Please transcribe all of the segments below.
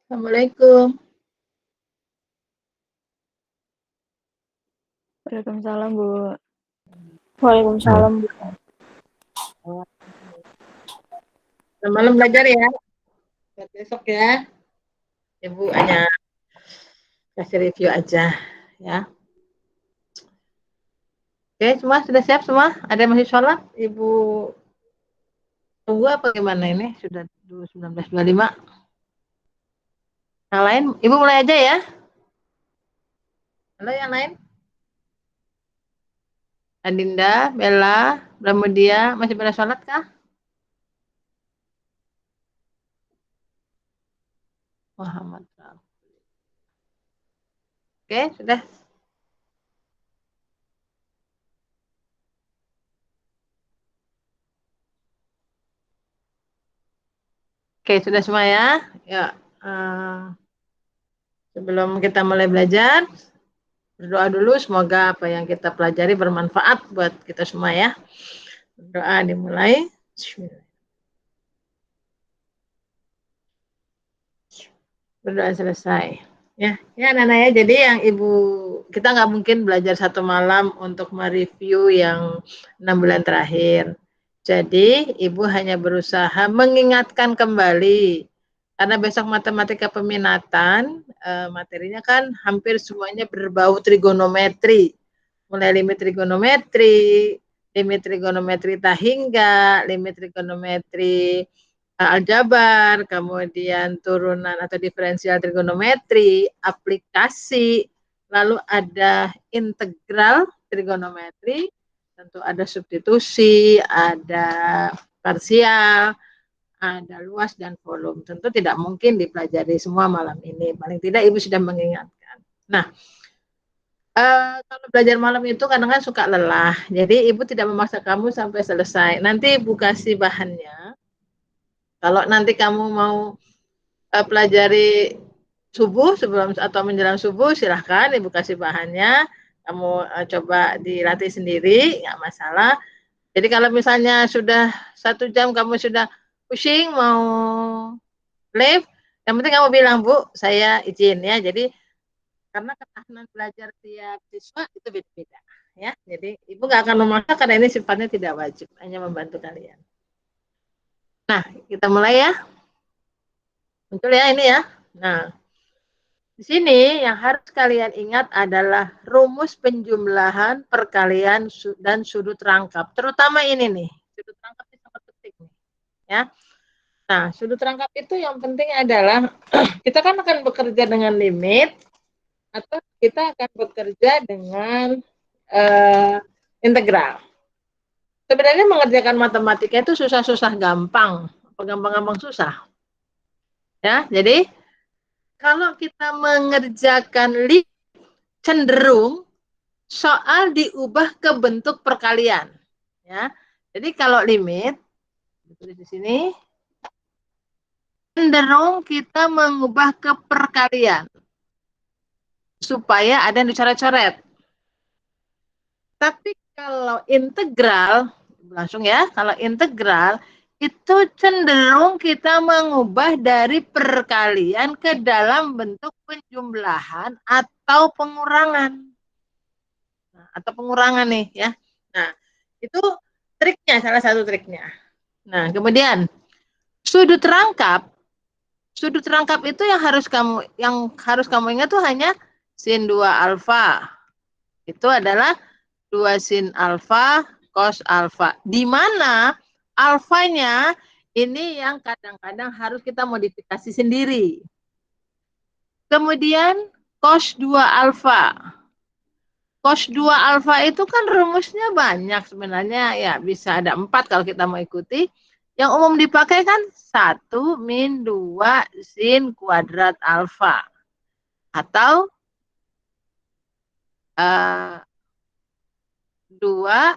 Assalamualaikum. Waalaikumsalam, Bu. Waalaikumsalam, Bu. Selamat malam belajar ya. Buat besok ya. Ibu hanya kasih review aja ya. Oke, semua sudah siap semua? Ada yang masih sholat? Ibu tunggu apa gimana ini? Sudah 19.25. Yang lain, Ibu mulai aja ya. Halo yang lain? Adinda, Bella, Bramudia, masih pada sholat kah? Muhammad. Oke, sudah. Oke, sudah semua ya. Ya, sebelum kita mulai belajar, berdoa dulu semoga apa yang kita pelajari bermanfaat buat kita semua ya. Doa dimulai. Berdoa selesai. Ya, ya Nana ya. Jadi yang Ibu kita nggak mungkin belajar satu malam untuk mereview yang 6 bulan terakhir. Jadi Ibu hanya berusaha mengingatkan kembali karena besok matematika peminatan materinya kan hampir semuanya berbau trigonometri. Mulai limit trigonometri tahingga, limit trigonometri aljabar, kemudian turunan atau diferensial trigonometri, aplikasi, lalu ada integral trigonometri, tentu ada substitusi, ada parsial, ada luas dan volume. Tentu tidak mungkin dipelajari semua malam ini. Paling tidak Ibu sudah mengingatkan. Nah, kalau belajar malam itu kadang-kadang suka lelah. Jadi Ibu tidak memaksa kamu sampai selesai. Nanti Ibu kasih bahannya. Kalau nanti kamu mau pelajari subuh sebelum atau menjelang subuh, silahkan Ibu kasih bahannya. Kamu coba dilatih sendiri, nggak masalah. Jadi kalau misalnya sudah 1 jam kamu sudah pusing mau live, yang penting kamu bilang, Bu, saya izin ya. Jadi karena ketahanan belajar tiap siswa itu beda-beda ya. Jadi Ibu nggak akan memaksa karena ini sifatnya tidak wajib, hanya membantu kalian. Nah, kita mulai ya. Muncul ya ini ya. Nah, di sini yang harus kalian ingat adalah rumus penjumlahan, perkalian, dan sudut rangkap. Terutama ini nih, sudut rangkap ini sangat penting nih, ya. Nah, sudut rangkap itu yang penting adalah kita kan akan bekerja dengan limit atau kita akan bekerja dengan integral. Sebenarnya mengerjakan matematika itu susah-susah gampang, gampang-gampang susah. Ya, jadi kalau kita mengerjakan limit cenderung soal diubah ke bentuk perkalian. Ya. Jadi kalau limit di sini cenderung kita mengubah ke perkalian supaya ada yang dicoret-coret. Tapi kalau integral langsung ya, kalau integral itu cenderung kita mengubah dari perkalian ke dalam bentuk penjumlahan atau pengurangan. Nah, atau pengurangan nih ya. Nah, itu triknya, salah satu triknya. Nah, kemudian sudut rangkap itu yang harus kamu ingat tuh hanya sin 2 alfa. Itu adalah 2 sin alfa cos alfa. Di mana alfanya ini yang kadang-kadang harus kita modifikasi sendiri. Kemudian cos 2 alfa. Cos 2 alfa itu kan rumusnya banyak sebenarnya, ya bisa ada 4 kalau kita mau ikuti. Yang umum dipakai kan 1 min 2 sin kuadrat alfa. Atau 2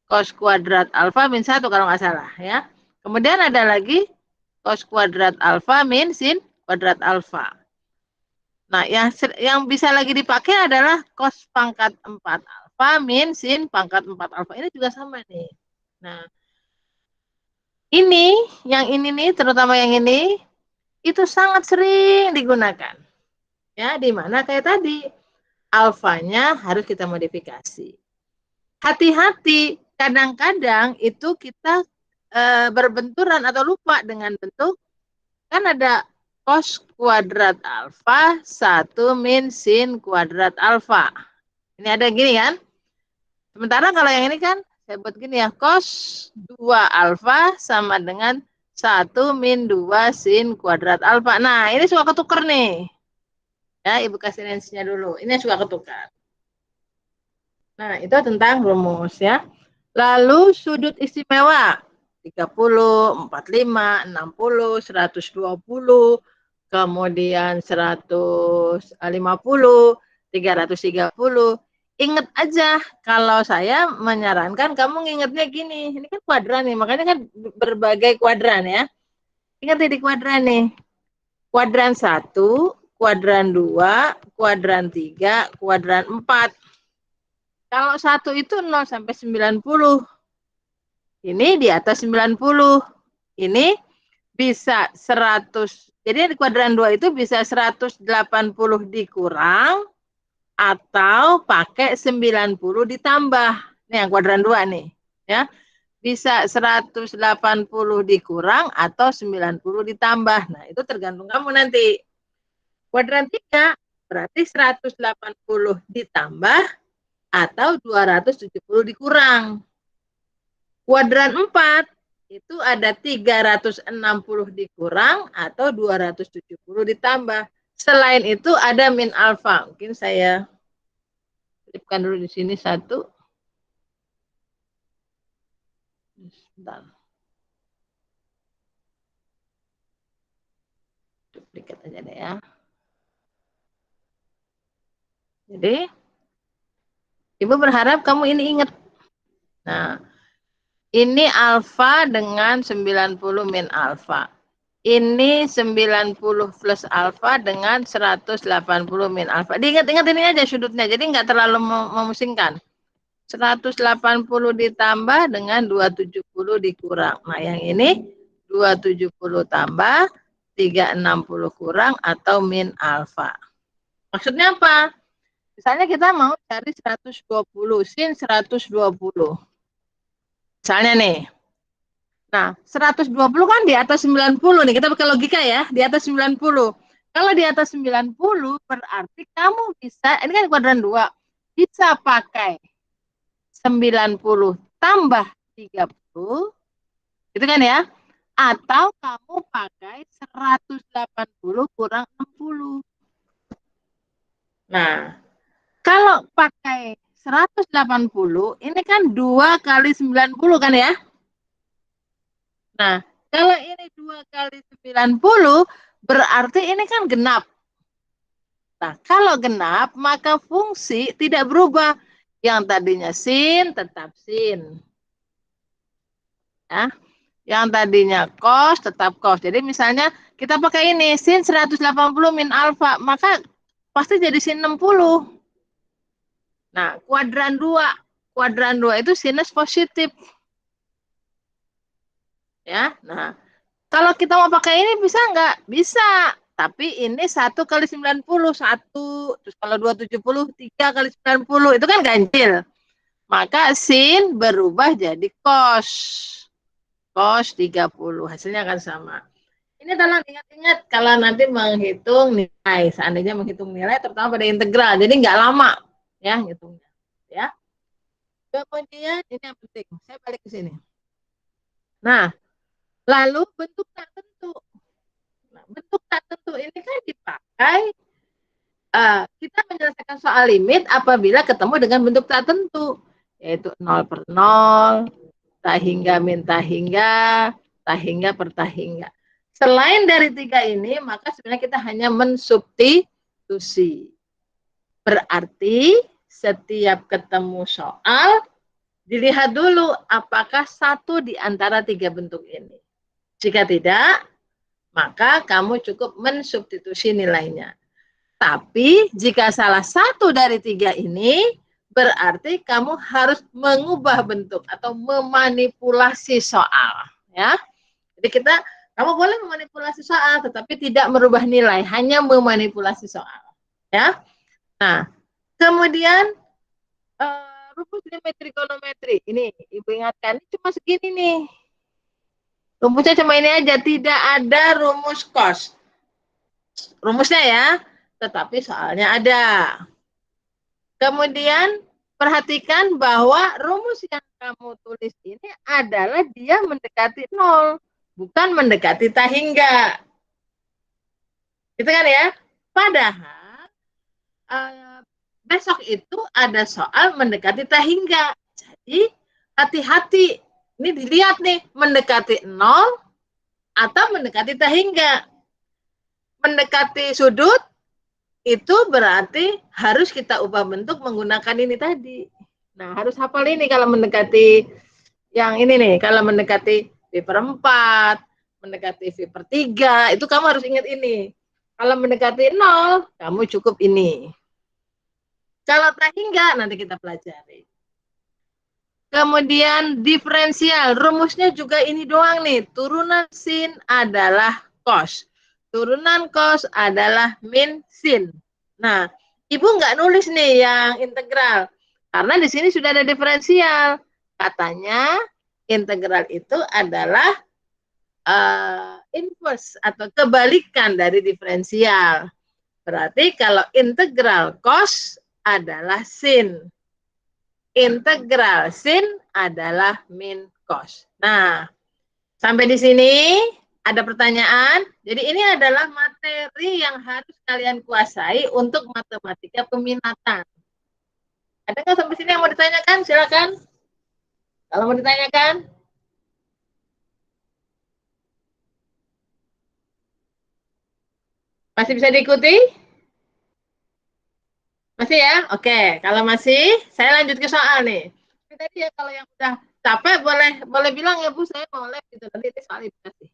cos kuadrat alfa min 1 kalau nggak salah ya. Kemudian ada lagi cos kuadrat alfa min sin kuadrat alfa. Nah, yang bisa lagi dipakai adalah cos pangkat 4 alfa min sin pangkat 4 alfa. Ini juga sama nih. Nah, yang ini nih, terutama yang ini, itu sangat sering digunakan. Ya, di mana kayak tadi alfanya harus kita modifikasi. Hati-hati, kadang-kadang itu kita berbenturan atau lupa dengan bentuk, kan ada cos kuadrat alfa 1 min sin kuadrat alfa. Ini ada gini kan. Sementara kalau yang ini kan, saya buat gini ya, cos 2 alfa sama dengan 1 min 2 sin kuadrat alfa. Nah, ini suka ketukar nih. Ya, Ibu kasih range-nya dulu. Ini suka ketukar. Nah, itu tentang rumus ya. Lalu sudut istimewa 30, 45, 60, 120, kemudian 150, 330. Ingat aja, kalau saya menyarankan kamu ngingetnya gini, ini kan kuadran nih, makanya kan berbagai kuadran ya. Ingat di kuadran nih, kuadran 1, kuadran 2, kuadran 3, kuadran 4. Kalau 1 itu 0 sampai 90. Ini di atas 90. Ini bisa 100. Jadi di kuadran 2 itu bisa 180 dikurang atau pakai 90 ditambah. Nih yang kuadran 2 nih, ya. Bisa 180 dikurang atau 90 ditambah. Nah, itu tergantung kamu nanti. Kuadran 3 berarti 180 ditambah atau 270 dikurang. Kuadran 4 itu ada 360 dikurang atau 270 ditambah. Selain itu ada min alfa. Mungkin saya selipkan dulu di sini satu. Sebentar. Duplikat aja deh ya. Jadi, Ibu berharap kamu ini ingat. Nah, ini alfa dengan 90 min alfa. Ini 90 plus alfa dengan 180 min alfa. Diingat-ingat ini aja sudutnya, jadi nggak terlalu memusingkan. 180 ditambah dengan 270 dikurang. Nah, yang ini 270 tambah 360 kurang atau min alfa. Maksudnya apa? Misalnya kita mau cari 120, sin 120. Misalnya nih. Nah, 120 kan di atas 90 nih. Kita pakai logika ya, di atas 90. Kalau di atas 90 berarti kamu bisa, ini kan kuadran 2, bisa pakai 90 tambah 30, gitu kan ya? Atau kamu pakai 180 kurang 60. Nah, kalau pakai 180, ini kan 2 kali 90 kan ya? Nah, kalau ini 2 kali 90, berarti ini kan genap. Nah, kalau genap, maka fungsi tidak berubah. Yang tadinya sin, tetap sin. Ya. Yang tadinya cos, tetap cos. Jadi misalnya kita pakai ini, sin 180 min alfa, maka pasti jadi sin 60. Nah, kuadran 2. Kuadran 2 itu sinus positif. Ya, nah, kalau kita mau pakai ini bisa nggak? Bisa. Tapi ini 1 kali 90, 1. Terus kalau 270, 3 kali 90. Itu kan ganjil. Maka sin berubah jadi cos. Cos 30. Hasilnya akan sama. Ini tolong ingat-ingat kalau nanti menghitung nilai. Seandainya menghitung nilai, terutama pada integral. Jadi nggak lama ya hitungnya. Ya. Kemudian ini yang penting. Saya balik ke sini. Nah, lalu bentuk tak tentu. Nah, bentuk tak tentu ini kan dipakai kita menyelesaikan soal limit apabila ketemu dengan bentuk tak tentu, yaitu 0 per 0, tak hingga min tak hingga per tak hingga. Selain dari 3 ini, maka sebenarnya kita hanya mensubstitusi. Berarti setiap ketemu soal, dilihat dulu apakah satu di antara 3 bentuk ini. Jika tidak, maka kamu cukup mensubstitusi nilainya. Tapi jika salah satu dari 3 ini, berarti kamu harus mengubah bentuk atau memanipulasi soal. Ya, jadi kita Kamu boleh memanipulasi soal, tetapi tidak merubah nilai, hanya memanipulasi soal. Ya. Nah, kemudian rumus limit trigonometri. Ini Ibu ingatkan, ini cuma segini nih. Rumusnya cuma ini aja, tidak ada rumus cos. Rumusnya ya, tetapi soalnya ada. Kemudian perhatikan bahwa rumus yang kamu tulis ini adalah dia mendekati 0, bukan mendekati tak hingga. Gitu kan ya? Padahal besok itu ada soal mendekati tak hingga. Jadi hati-hati. Ini dilihat nih, mendekati 0 atau mendekati tak hingga. Mendekati sudut itu berarti harus kita ubah bentuk menggunakan ini tadi. Nah, harus hafal ini kalau mendekati yang ini nih, kalau mendekati V/4, mendekati V/3, itu kamu harus ingat ini. Kalau mendekati 0, kamu cukup ini. Kalau tak hingga, nanti kita pelajari. Kemudian diferensial, rumusnya juga ini doang nih. Turunan sin adalah cos. Turunan cos adalah min sin. Nah, Ibu nggak nulis nih yang integral. Karena di sini sudah ada diferensial. Katanya integral itu adalah inverse atau kebalikan dari diferensial. Berarti kalau integral cos adalah sin. Integral sin adalah min cos. Nah, sampai di sini ada pertanyaan. Jadi ini adalah materi yang harus kalian kuasai untuk matematika peminatan. Ada nggak sampai sini yang mau ditanyakan? Silakan. Kalau mau ditanyakan. Masih bisa diikuti? Masih ya? Oke, kalau masih, saya lanjut ke soal nih. Tadi ya kalau yang udah capek boleh bilang ya Bu, saya mau live gitu. Nanti ini soal dikasih.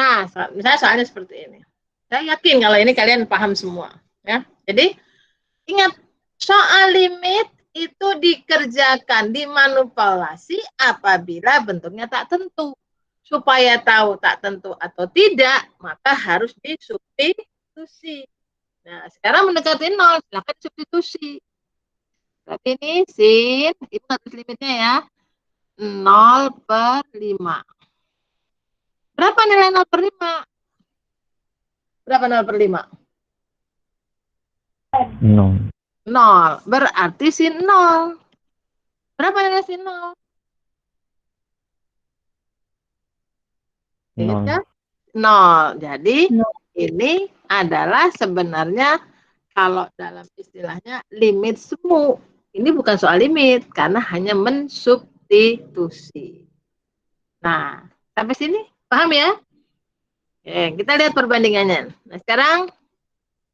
Nah, misalnya soalnya seperti ini. Saya yakin kalau ini kalian paham semua, ya. Jadi ingat, soal limit itu dikerjakan, dimanipulasi apabila bentuknya tak tentu. Supaya tahu tak tentu atau tidak, maka harus disubstitusi. Nah, sekarang mendekati 0, silakan substitusi. Berarti ini sin, itu harus limitnya ya, 0/5. Berapa nilai 0/5? Berapa 0/5? 0. 0. Berarti sin 0. Berapa nilai sin 0? 0. 0. Jadi 0. ini adalah sebenarnya kalau dalam istilahnya limit semu. Ini bukan soal limit karena hanya mensubstitusi. Nah, sampai sini paham ya? Oke, kita lihat perbandingannya. Nah, sekarang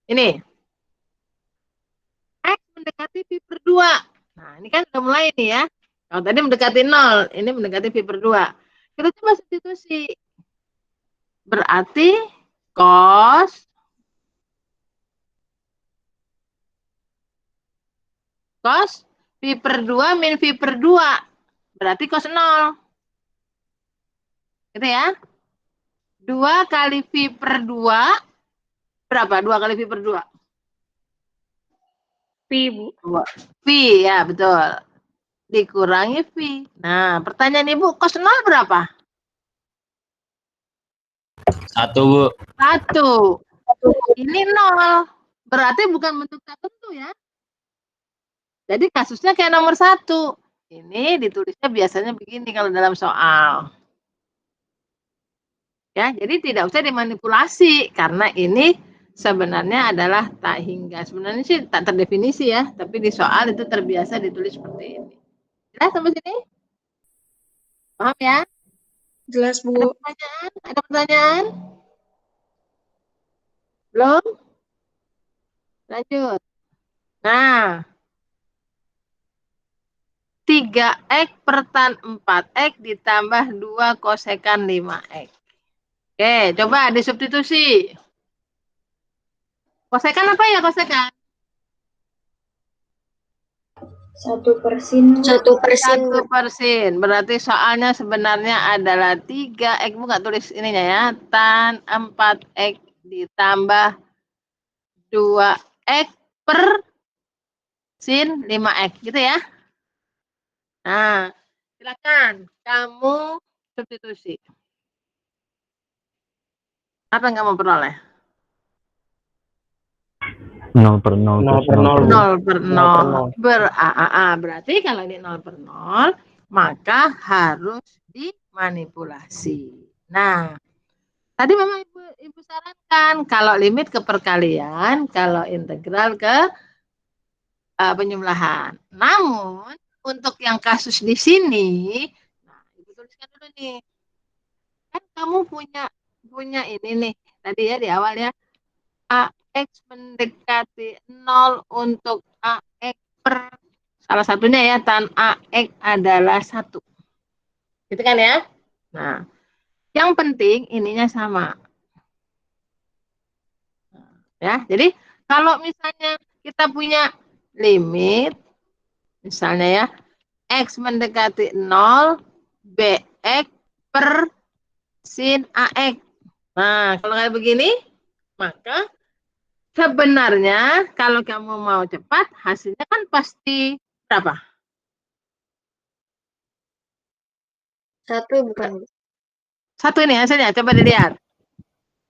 ini. X mendekati pi/2. Nah, ini kan udah mulai nih ya. Kalau tadi mendekati 0, ini mendekati pi/2. Kita coba substitusi. Berarti cos pi/2 min pi/2. Berarti cos 0. Gitu ya. 2 kali pi/2 berapa? 2 kali pi/2. Pi, Bu. Pi, ya betul. Dikurangi pi. Nah, pertanyaan Ibu, cos 0 berapa? 1, Bu. 1. Ini 0. Berarti bukan bentuk tertentu ya. Jadi kasusnya kayak nomor 1. Ini ditulisnya biasanya begini kalau dalam soal. Ya, jadi tidak usah dimanipulasi karena ini sebenarnya adalah tak hingga. Sebenarnya sih tak terdefinisi ya, tapi di soal itu terbiasa ditulis seperti ini. Jelas sampai sini? Paham ya? Jelas, Ada Bu. pertanyaan? Ada pertanyaan? Belum? Lanjut. Nah, 3x per tan 4x ditambah 2 kosekan 5x. Oke, coba disubstitusi. Kosekan apa ya kosekan? 1%. 1%. Berarti soalnya sebenarnya adalah 3x. Bukan tulis ininya ya. Tan 4x ditambah 2x per sin 5x. Gitu ya. Nah, silakan kamu substitusi. Apa yang kamu peroleh? 0 per 0 plus 0 per 0. 0 per 0. Berarti kalau ini 0 per 0, maka harus dimanipulasi. Nah, tadi memang Ibu sarankan kalau limit ke perkalian, kalau integral ke penyebelahan. Namun, untuk yang kasus di sini, nah, Ibu tuliskan dulu nih. Kan kamu punya ini nih, tadi ya di awal ya. AX mendekati 0 untuk AX per salah satunya ya, tan AX adalah 1. Gitu kan ya? Nah, yang penting ininya sama. Ya, jadi kalau misalnya kita punya limit, misalnya ya, X mendekati 0, BX per sin AX. Nah, kalau kayak begini, maka sebenarnya kalau kamu mau cepat, hasilnya kan pasti berapa? 1 bukan? 1 ini hasilnya, coba dilihat.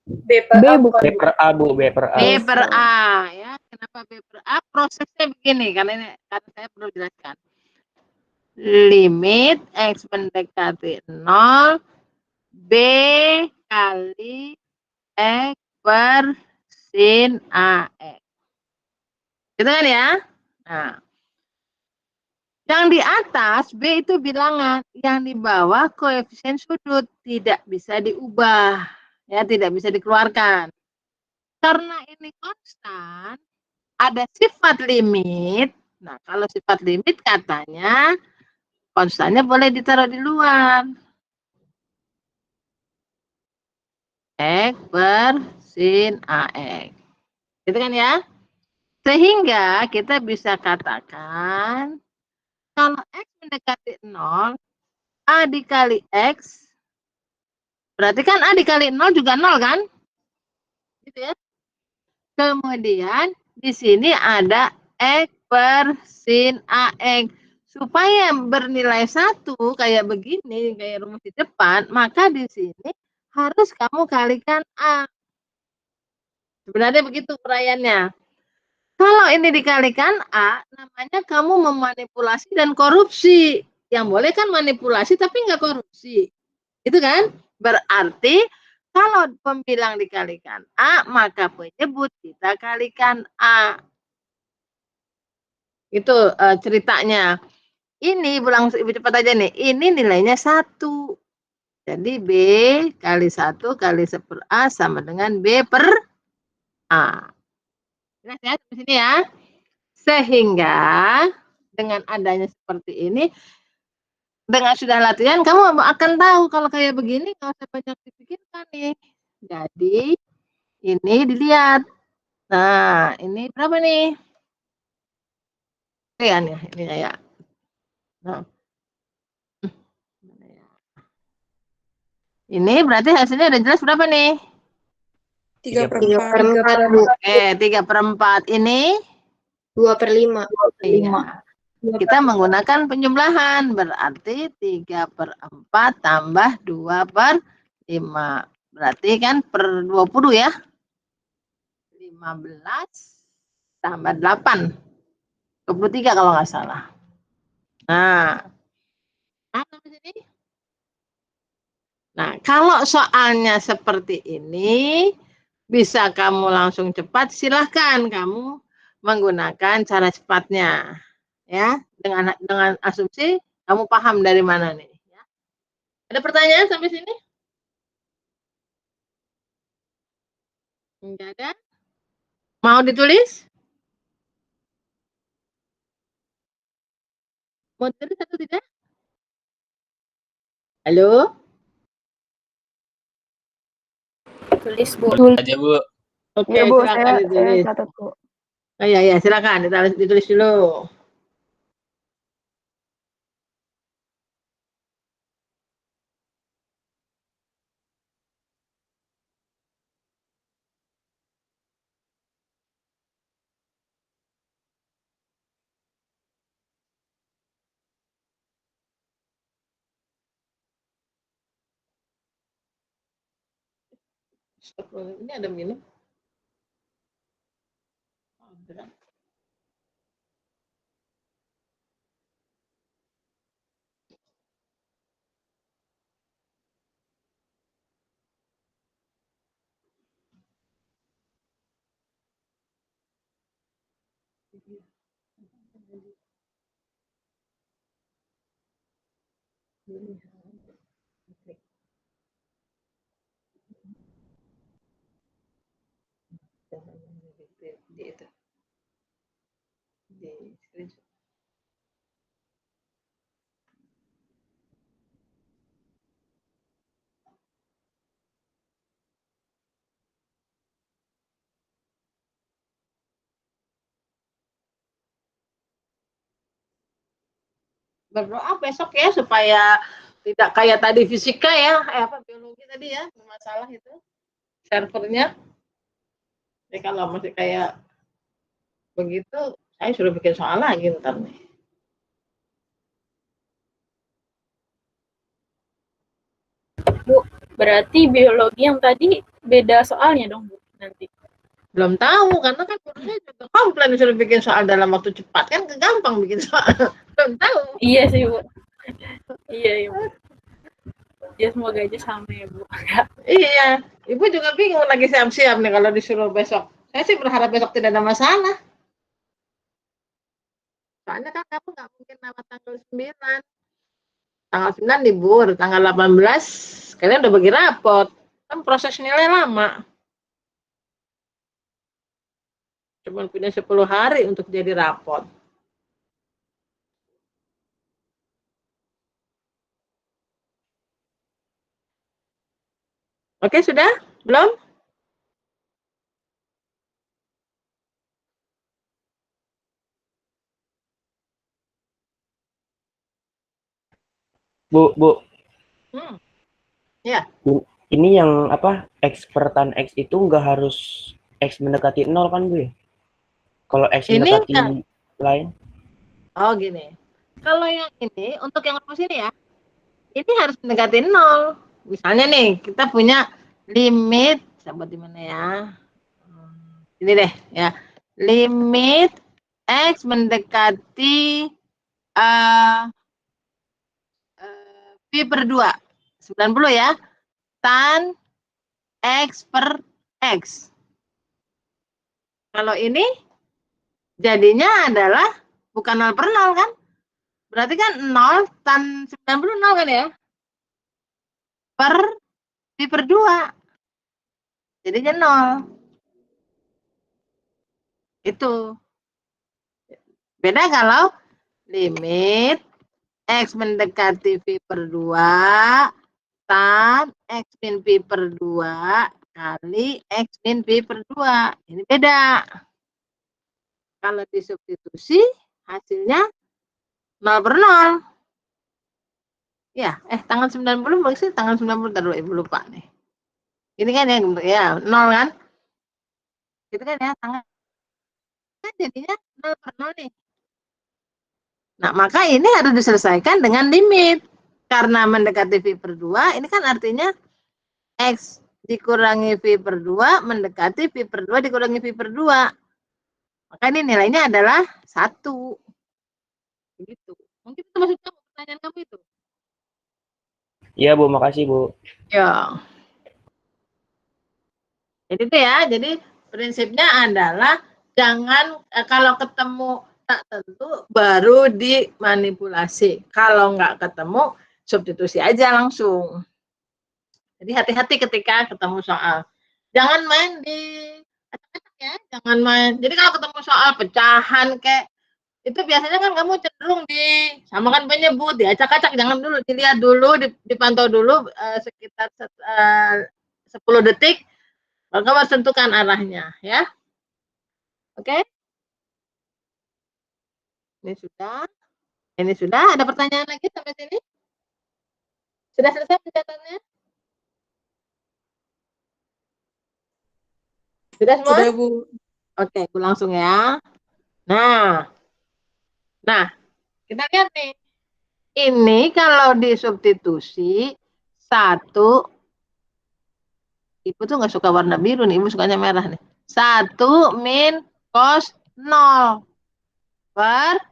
B per A, Bu. B per A. B per A ya. Kenapa B per A? Prosesnya begini, karena saya perlu jelaskan. Limit X mendekati 0, B kali X per sin AX. Gitu kan ya? Nah, yang di atas B itu bilangan, yang di bawah koefisien sudut, tidak bisa diubah, ya tidak bisa dikeluarkan. Karena ini konstan, ada sifat limit. Nah, kalau sifat limit katanya konstannya boleh ditaruh di luar. X per sin AX. Gitu kan ya? Sehingga kita bisa katakan kalau X mendekati 0, A dikali X, berarti kan A dikali 0 juga 0 kan? Gitu ya. Kemudian di sini ada X per sin AX. Supaya bernilai 1 kayak begini, kayak rumus di depan, maka di sini harus kamu kalikan A. Sebenarnya begitu perayanya. Kalau ini dikalikan A, namanya kamu memanipulasi dan korupsi. Yang boleh kan manipulasi tapi nggak korupsi. Itu kan? Berarti kalau pembilang dikalikan A, maka penyebut kita kalikan A. Itu ceritanya. Ini Ibu cepat aja nih. Ini nilainya 1. Jadi B kali 1 kali 1 per A sama dengan B per A. Jelas ya di sini ya. Sehingga dengan adanya seperti ini, dengan sudah latihan, kamu akan tahu kalau kayak begini nggak usah banyak dipikirkan nih. Jadi ini dilihat. Nah, ini berapa nih? Lihat ya, ini ya. Nah. Ini berarti hasilnya udah jelas berapa nih? 3/4, Bu. 3/4. Ini 2/5. Iya. Kita menggunakan penjumlahan, berarti 3/4 tambah 2/5. Berarti kan per 20 ya. 15 tambah 8. 23 kalau nggak salah. Nah, nah, kalau soalnya seperti ini, bisa kamu langsung cepat, silahkan kamu menggunakan cara cepatnya. Ya, dengan asumsi kamu paham dari mana nih. Ya. Ada pertanyaan sampai sini? Enggak ada? Mau ditulis? Mau ditulis atau tidak? Halo? Tulis, Bu. Aja, Bu. Oke, Ya, Bu, silakan saya ditulis. catat, Bu. Oh iya, silakan ditulis dulu. Ini ada minum. Ada. Di itu. Di screenshot. Berdoa besok ya supaya tidak kayak tadi fisika ya, biologi tadi ya, masalah itu servernya. Jadi kalau masih kayak begitu, saya suruh bikin soal lagi ntar nih. Bu, berarti biologi yang tadi beda soalnya dong, Bu, nanti. Belum tahu, karena kan gurunya juga komplain disuruh bikin soal dalam waktu cepat, kan gampang bikin soal. Belum tahu. Iya sih, Bu. Iya, Bu. Ya semoga aja sama ya, Bu. Iya, Ibu juga bingung lagi siap-siap nih kalau disuruh besok. Saya sih berharap besok tidak ada masalah. Soalnya kan kamu nggak mungkin lewat tanggal 9. Tanggal 9 libur, tanggal 18 kalian udah bagi rapot. Kan proses nilai lama. Cuma punya 10 hari untuk jadi rapot. Oke, sudah? Belum? Bu. Ya. Ini yang apa? X per tan X itu nggak harus X mendekati 0 kan, Bu? Kalau X Ini mendekati kan lain? Oh, gini. Kalau yang ini, untuk yang rumus ini ya, ini harus mendekati 0. Misalnya nih, kita punya limit, sahabat di mana ya? Ini deh, ya. Limit X mendekati Pi per 2. 90 ya. Tan X per X. Kalau ini jadinya adalah bukan 0 per 0 kan? Berarti kan 0 tan 90 0 kan ya? Per Pi per 2. Jadinya 0. Itu. Beda kalau limit X mendekati Pi per 2 tan X min Pi per 2 kali X min Pi per 2. Ini beda. Kalau disubstitusi, hasilnya 0 per 0. Ya, tanggal 90 maksudnya tanggal 90 dulu, Ibu lupa nih. Ini kan ya 0 kan? Itu kan ya, tanggal kan jadinya 0 per 0 nih. Nah, maka ini harus diselesaikan dengan limit. Karena mendekati V per 2, ini kan artinya X dikurangi V per 2 mendekati V per 2 dikurangi V per 2. Maka ini nilainya adalah 1. Begitu. Mungkin itu maksudnya pertanyaan kamu itu. Iya, Bu. Makasih, Bu. Ya. Jadi itu ya, jadi prinsipnya adalah jangan kalau ketemu tak tentu baru dimanipulasi. Kalau nggak ketemu, substitusi aja langsung. Jadi hati-hati ketika ketemu soal. Jangan main di acak-acak ya, jangan main. Jadi kalau ketemu soal pecahan kayak itu biasanya kan kamu cenderung disamakan penyebut, diacak-acak, jangan dulu, dilihat dulu, dipantau dulu sekitar 10 detik, baru kamu harus tentukan arahnya ya. Oke? Ini sudah. Ini sudah. Ada pertanyaan lagi sampai sini? Sudah selesai pencatatnya? Sudah semua? Sudah, Bu. Oke, aku langsung ya. Nah, kita lihat nih. Ini kalau disubstitusi 1 Ibu tuh nggak suka warna biru nih, ibu sukanya merah nih. 1 min cos 0 per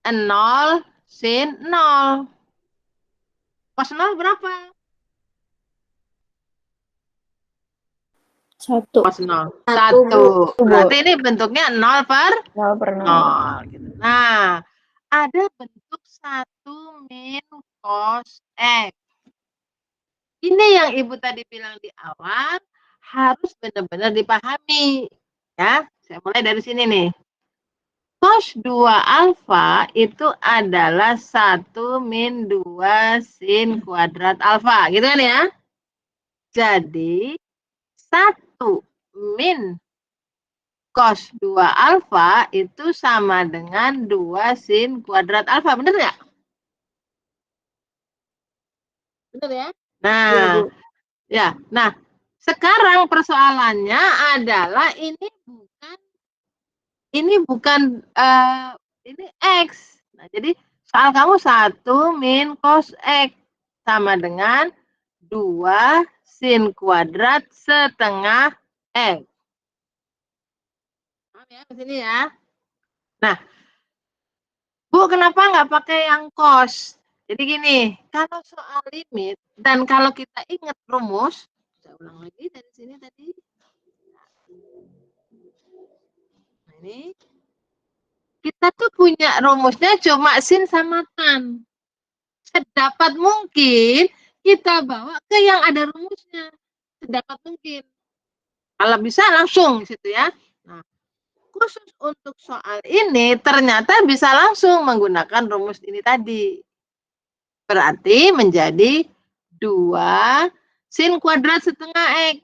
0 sin 0. Cos 0 berapa? 1. Cos 0. Satu, 1. Bu. Berarti ini bentuknya 0 per 0/0. 0. Gitu. Nah, ada bentuk 1 min cos X. Ini yang Ibu tadi bilang di awal, harus benar-benar dipahami. Ya, saya mulai dari sini nih. Cos 2 alfa itu adalah 1 min 2 sin kuadrat alfa. Gitu kan ya? Jadi, 1 min cos 2 alfa itu sama dengan 2 sin kuadrat alfa. Benar nggak? Benar ya? Nah, Iya, Bu. ya. Nah, sekarang persoalannya adalah ini bukan ini X. Nah, jadi soal kamu 1 min cos X sama dengan 2 sin kuadrat setengah X. Paham ya, ke sini ya. Nah, Bu, kenapa nggak pakai yang cos? Jadi gini, kalau soal limit dan kalau kita ingat rumus, saya ulang lagi dari sini tadi. Nah, ini kita tuh punya rumusnya cuma sin sama tan. Sedapat mungkin kita bawa ke yang ada rumusnya. Sedapat mungkin. Kalau bisa langsung situ ya. Nah, khusus untuk soal ini ternyata bisa langsung menggunakan rumus ini tadi. Berarti menjadi 2 sin kuadrat setengah X.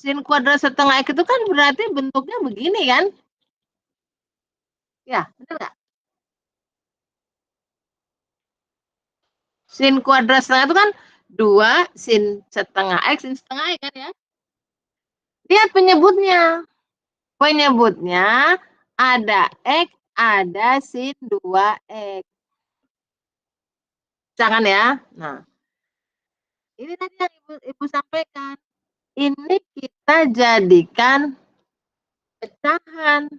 Sin kuadrat setengah X itu kan berarti bentuknya begini kan? Ya, benar nggak? Sin kuadrat setengah itu kan 2 sin setengah X, sin setengah X kan ya? Lihat penyebutnya. Penyebutnya ada X, ada sin 2X. Jangan ya. Nah, ini tadi yang Ibu sampaikan. Ini kita jadikan pecahan.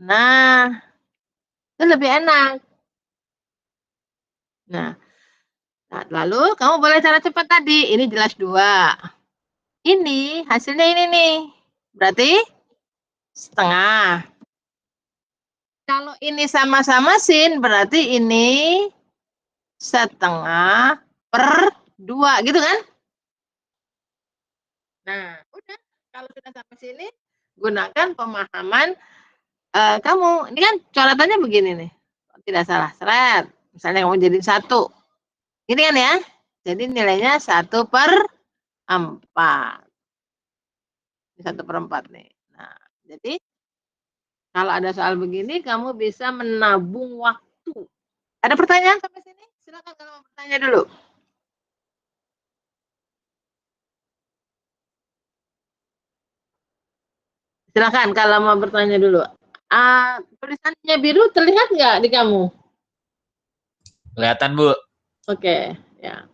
Nah, itu lebih enak. Nah, lalu kamu boleh cara cepat tadi. Ini jelas 2. Ini hasilnya ini nih. Berarti setengah. Kalau ini sama-sama sin, berarti ini setengah per 2, gitu kan? Nah, udah. Kalau sudah sampai sini, gunakan pemahaman kamu. Ini kan coretannya begini nih. Tidak salah. Seret. Misalnya kamu jadi 1. Ini kan ya. Jadi nilainya 1/4. 1/4 nih. Nah, jadi kalau ada soal begini, kamu bisa menabung waktu. Ada pertanyaan sampai sini? Silakan kalau mau bertanya dulu. Silakan kalau mau bertanya dulu. Tulisannya biru terlihat nggak di kamu? Kelihatan, Bu. Oke, ya.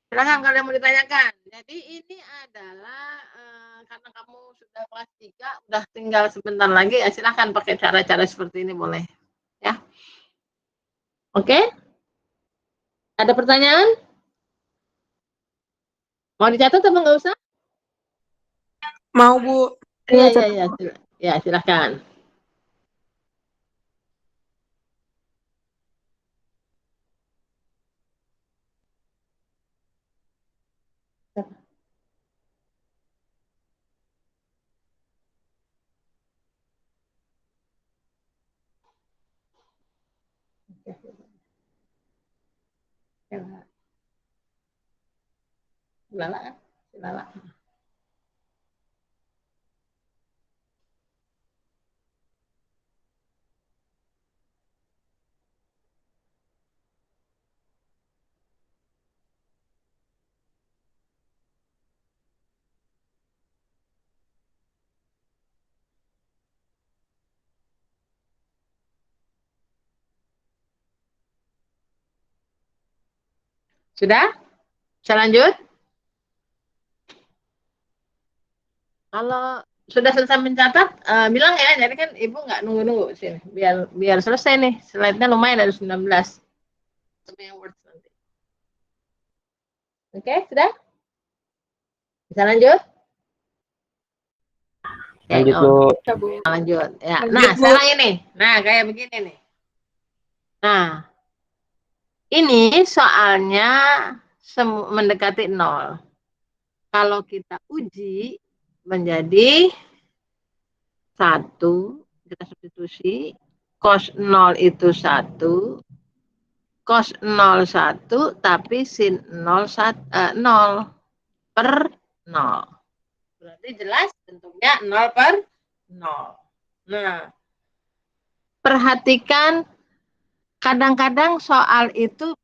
Silakan kalau mau ditanyakan. Jadi ini adalah karena kamu sudah kelas 3, udah tinggal sebentar lagi, ya silakan pakai cara-cara seperti ini boleh. Ya. Oke? Ada pertanyaan? Mau dicatat atau nggak usah? Mau, Bu. Iya. Ya, silakan. Lala. Sudah? Bisa lanjut? Kalau sudah selesai mencatat, bilang ya. Jadi kan ibu nggak nunggu-nunggu sini. Biar selesai nih. Slide-nya lumayan ada 19. Sampai yang words nanti. Oke, sudah? Bisa lanjut? Lanjut, Oh, Bu. Ya, Bu. lanjut. Ya. Lanjut, Nah, Bu. sekarang ini. Nah, kayak begini nih. Nah, ini soalnya mendekati 0. Kalau kita uji menjadi 1, kita substitusi, cos 0 itu 1, cos 0 1, tapi sin 0 per 0. Berarti jelas bentuknya 0 per 0. Nah, perhatikan kadang-kadang soal itu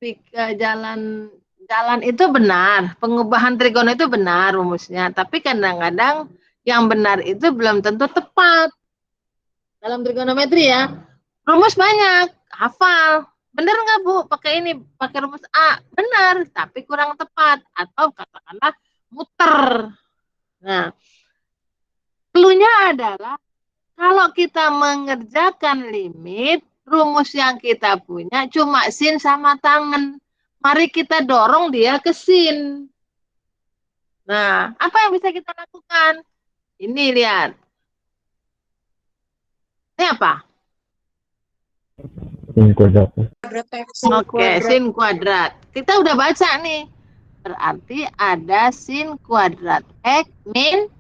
jalan itu benar, pengubahan trigono itu benar rumusnya, tapi kadang-kadang yang benar itu belum tentu tepat. Dalam trigonometri ya, rumus banyak, hafal. Benar nggak Bu? Pakai ini, pakai rumus A. Benar, tapi kurang tepat. Atau katakanlah muter. Nah, cluenya adalah kalau kita mengerjakan limit, rumus yang kita punya cuma sin sama tangan. Mari kita dorong dia ke sin. Nah, apa yang bisa kita lakukan? Ini lihat. Ini apa? Sin kuadrat. Oke, sin kuadrat. Kita udah baca nih. Berarti ada sin kuadrat X min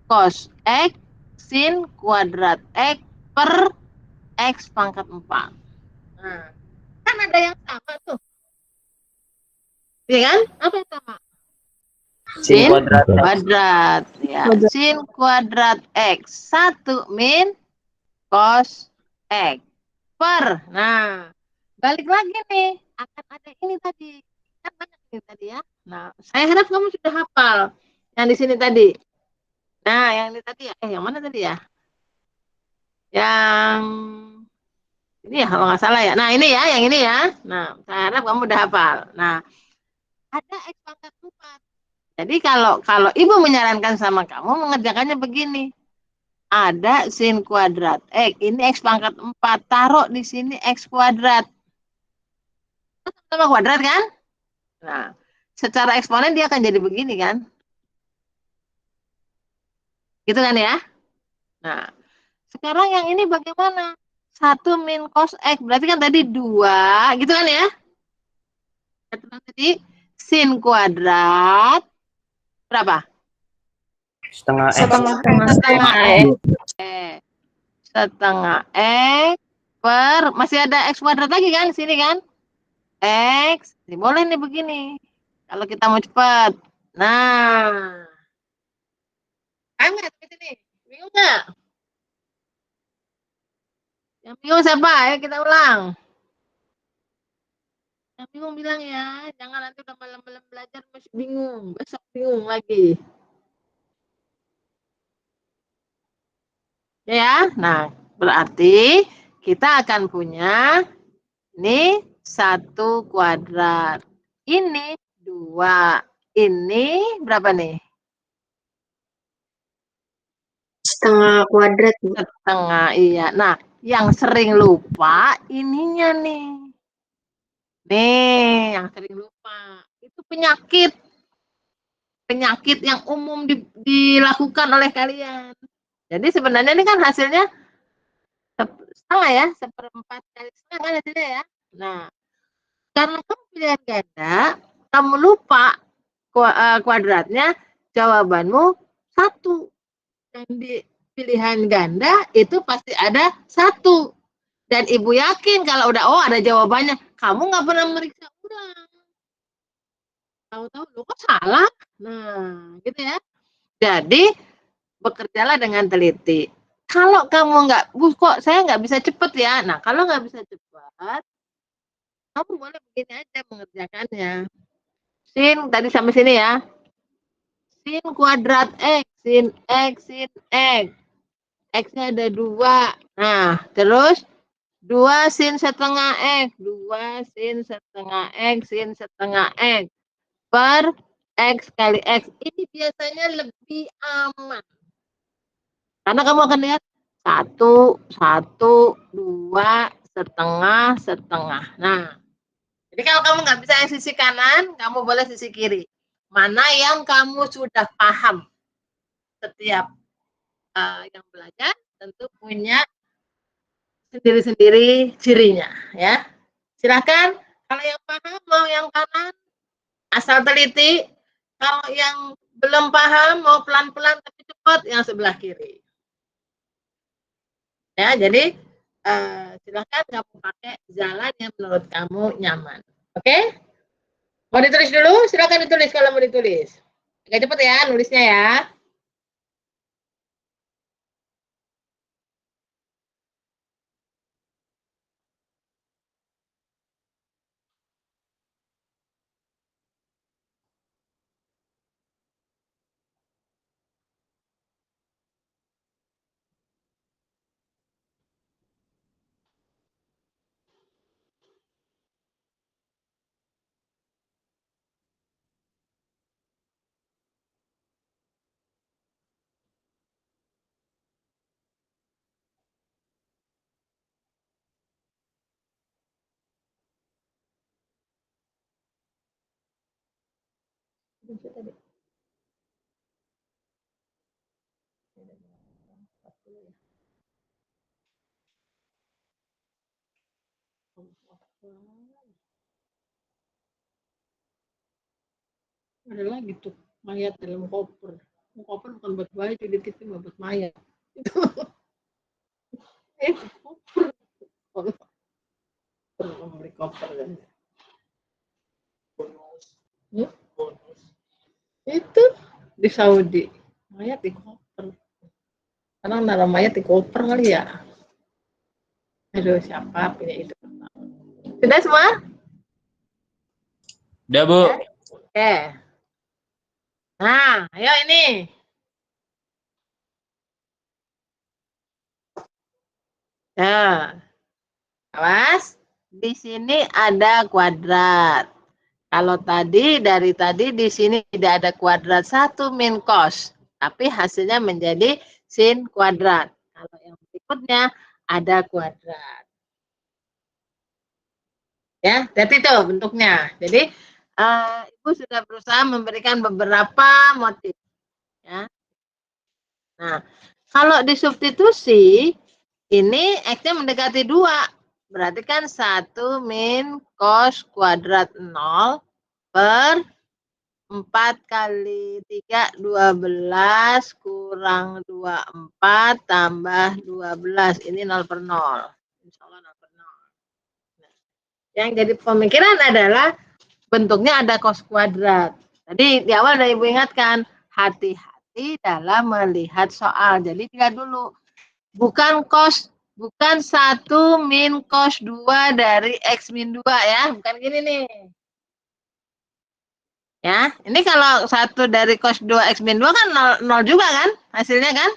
cos X sin kuadrat X per X pangkat 4. Nah, kan ada yang sama tuh. Iya kan? Apa yang sama? Sin kuadrat. Kuadrat. Ya. Sin kuadrat X 1 min cos X per. Nah, balik lagi nih. Akan ada ini tadi. Kan banyak ini tadi ya. Nah, saya harap kamu sudah hafal yang di sini tadi. Nah, yang ini tadi ya. Yang mana tadi ya? Yang ini ya kalau nggak salah ya. Nah, ini ya, yang ini ya. Nah, saya harap kamu udah hafal. Nah, ada X pangkat 4. Jadi kalau ibu menyarankan sama kamu mengerjakannya begini. Ada sin kuadrat X. Ini X pangkat 4. Taruh di sini X kuadrat. Sama kuadrat kan? Nah, secara eksponen dia akan jadi begini kan? Gitu kan ya? Nah, sekarang yang ini bagaimana? 1 min cos X. Berarti kan tadi 2. Gitu kan ya? Tadi sin kuadrat. Berapa? Setengah X. Setengah X. Setengah X per. Masih ada X kuadrat lagi kan? Sini kan? X. Ini boleh nih begini. Kalau kita mau cepat. Nah. Paham nggak ini? Bingung nggak? Yang bingung siapa? Ayo kita ulang. Yang bingung bilang ya. Jangan nanti udah malam-malam belajar masih bingung. Besok bingung lagi. Ya, nah berarti kita akan punya ini 1 kuadrat. Ini 2. Ini berapa nih? Setengah kuadrat, Bu. Setengah, iya. Nah, yang sering lupa ininya nih. Nih, yang sering lupa. Itu penyakit. Penyakit yang umum dilakukan oleh kalian. Jadi sebenarnya ini kan hasilnya setengah ya, 1/4 kali setengah kan hasilnya ya. Nah, karena kamu pilihan ganda, kamu lupa kuadratnya, jawabanmu 1. Dan di pilihan ganda itu pasti ada 1. Dan ibu yakin kalau udah ada jawabannya, kamu nggak pernah meriksa ulang. Tahu-tahu lu kok salah. Nah, gitu ya. Jadi bekerjalah dengan teliti. Kalau kamu nggak, kok saya nggak bisa cepet ya. Nah, kalau nggak bisa cepat, kamu boleh begini aja mengerjakannya. Sin tadi sampai sini ya. Sin kuadrat X, sin X, sin X. X-nya ada 2. Nah, terus 2 sin setengah X. 2 sin setengah X, sin setengah X. Per X kali X. Ini biasanya lebih aman. Karena kamu akan lihat 1, 1, 2, setengah, setengah. Nah, jadi kalau kamu nggak bisa yang sisi kanan, kamu boleh sisi kiri. Mana yang kamu sudah paham? Setiap yang belajar tentu punya sendiri-sendiri cirinya, ya. Silakan, kalau yang paham mau yang kanan, asal teliti. Kalau yang belum paham mau pelan-pelan tapi cepat, yang sebelah kiri. Ya, jadi silakan kamu pakai jalan yang menurut kamu nyaman. Oke? Mau ditulis dulu? Silakan ditulis kalau mau ditulis. Agak cepet ya nulisnya ya. Ada lagi tuh mayat dalam koper. Koper bukan buat bayi, dititipin buat mayat. Koper. Beli koper kan. Itu di Saudi. Mayat di koper. Karena naruh mayat di koper kali ya. Aduh, siapa punya itu? Sudah semua? Udah, Bu. Oke. Nah, ayo ini. Nah, awas. Di sini ada kuadrat. Kalau dari tadi di sini tidak ada kuadrat 1 min cos. Tapi hasilnya menjadi sin kuadrat. Kalau yang berikutnya ada kuadrat. Ya, jadi itu bentuknya. Jadi, Ibu sudah berusaha memberikan beberapa motif. Ya. Nah, kalau disubstitusi, ini X-nya mendekati 2. Berarti kan 1 min cos kuadrat 0 per 4 kali 3, 12 kurang 24 tambah 12. Ini 0 per 0. Insya Allah 0 per 0. Nah, yang jadi pemikiran adalah bentuknya ada cos kuadrat. Tadi di awal ada Ibu ingatkan, hati-hati dalam melihat soal. Jadi lihat dulu, bukan 1 min cos 2 dari X min 2 ya, bukan gini nih. Ya, ini kalau 1 dari cos 2 X min 2 kan 0 juga kan hasilnya kan?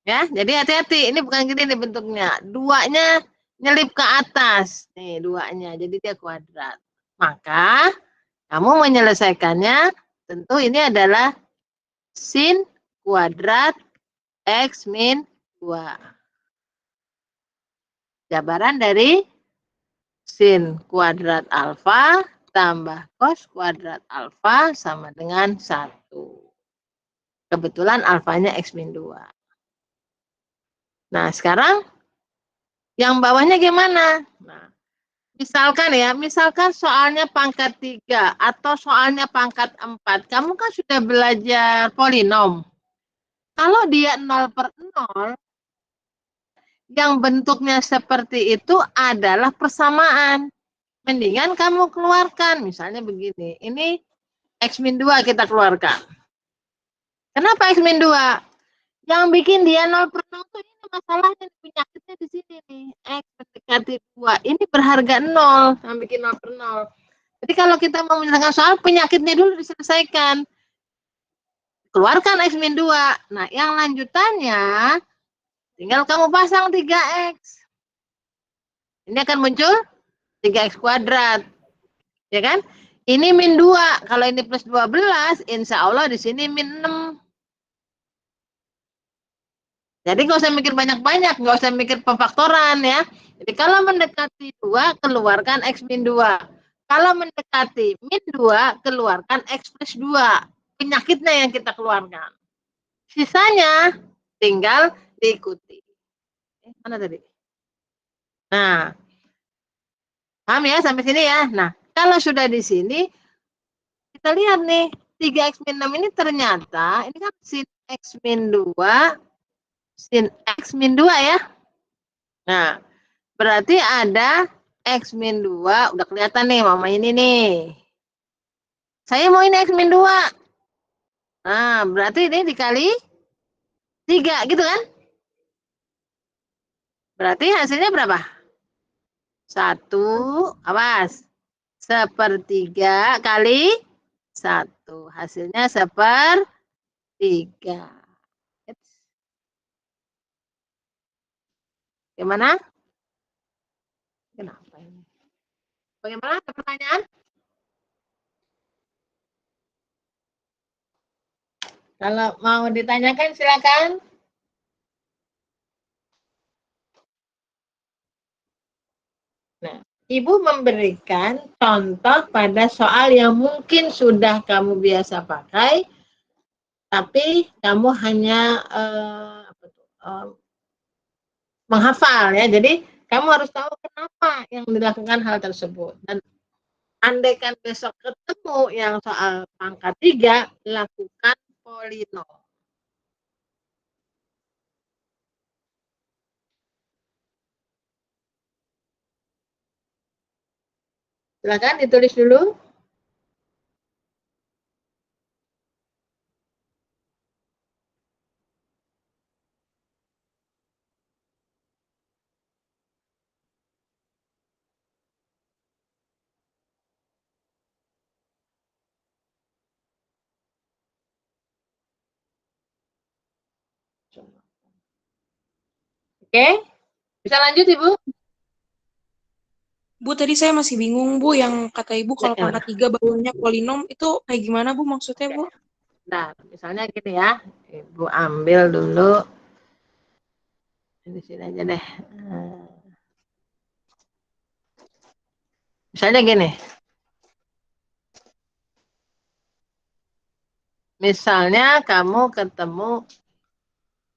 Ya, jadi hati-hati, ini bukan gini nih bentuknya. 2-nya nyelip ke atas. Nih 2-nya, jadi dia kuadrat. Maka kamu menyelesaikannya, tentu ini adalah sin kuadrat X min 2. Jabaran dari sin kuadrat alfa tambah cos kuadrat alfa sama dengan 1. Kebetulan alfanya X min 2. Nah, sekarang yang bawahnya gimana? Nah, misalkan soalnya pangkat 3 atau soalnya pangkat 4. Kamu kan sudah belajar polinom. Kalau dia 0 per 0, yang bentuknya seperti itu adalah persamaan. Mendingan kamu keluarkan. Misalnya begini, ini X min 2 kita keluarkan. Kenapa X min 2? Yang bikin dia 0 per 0 itu ini masalahnya, penyakitnya di sini nih. X mendekati 2, ini berharga 0, yang bikin 0 per 0. Jadi kalau kita mau menyelesaikan soal, penyakitnya dulu diselesaikan. Keluarkan X min 2. Nah, yang lanjutannya, tinggal kamu pasang 3X. Ini akan muncul 3X kuadrat. Ya kan? Ini min 2. Kalau ini plus 12, insya Allah di sini min 6. Jadi nggak usah mikir banyak-banyak, nggak usah mikir pemfaktoran ya. Jadi kalau mendekati 2, keluarkan X min 2. Kalau mendekati min 2, keluarkan X plus 2. Penyakitnya yang kita keluarkan. Sisanya tinggal diikuti. Mana tadi? Nah, paham ya sampai sini ya? Nah, kalau sudah di sini, kita lihat nih, 3X min 6 ini ternyata, ini kan sin X min 2, sin X min 2 ya. Nah, berarti ada X min 2, udah kelihatan nih mama ini nih. Saya mau ini X min 2. Nah, berarti ini dikali 3 gitu kan? Berarti hasilnya berapa? 1, awas. 1/3 kali 1. Hasilnya 1/3. Gimana? Kenapa ini? Bagaimana? Ada pertanyaan? Kalau mau ditanyakan silakan. Nah, Ibu memberikan contoh pada soal yang mungkin sudah kamu biasa pakai, tapi kamu hanya menghafal ya. Jadi kamu harus tahu kenapa yang dilakukan hal tersebut. Dan andaikan besok ketemu yang soal pangkat 3, lakukan polinom. Silakan ditulis dulu. Oke, bisa lanjut Ibu? Bu, tadi saya masih bingung, Bu, yang kata Ibu kalau Ya. pangkat 3 bawahnya polinom itu kayak gimana, Bu, maksudnya, Bu? Nah, misalnya gini ya, Ibu ambil dulu. Di sini aja deh. Misalnya gini. Misalnya kamu ketemu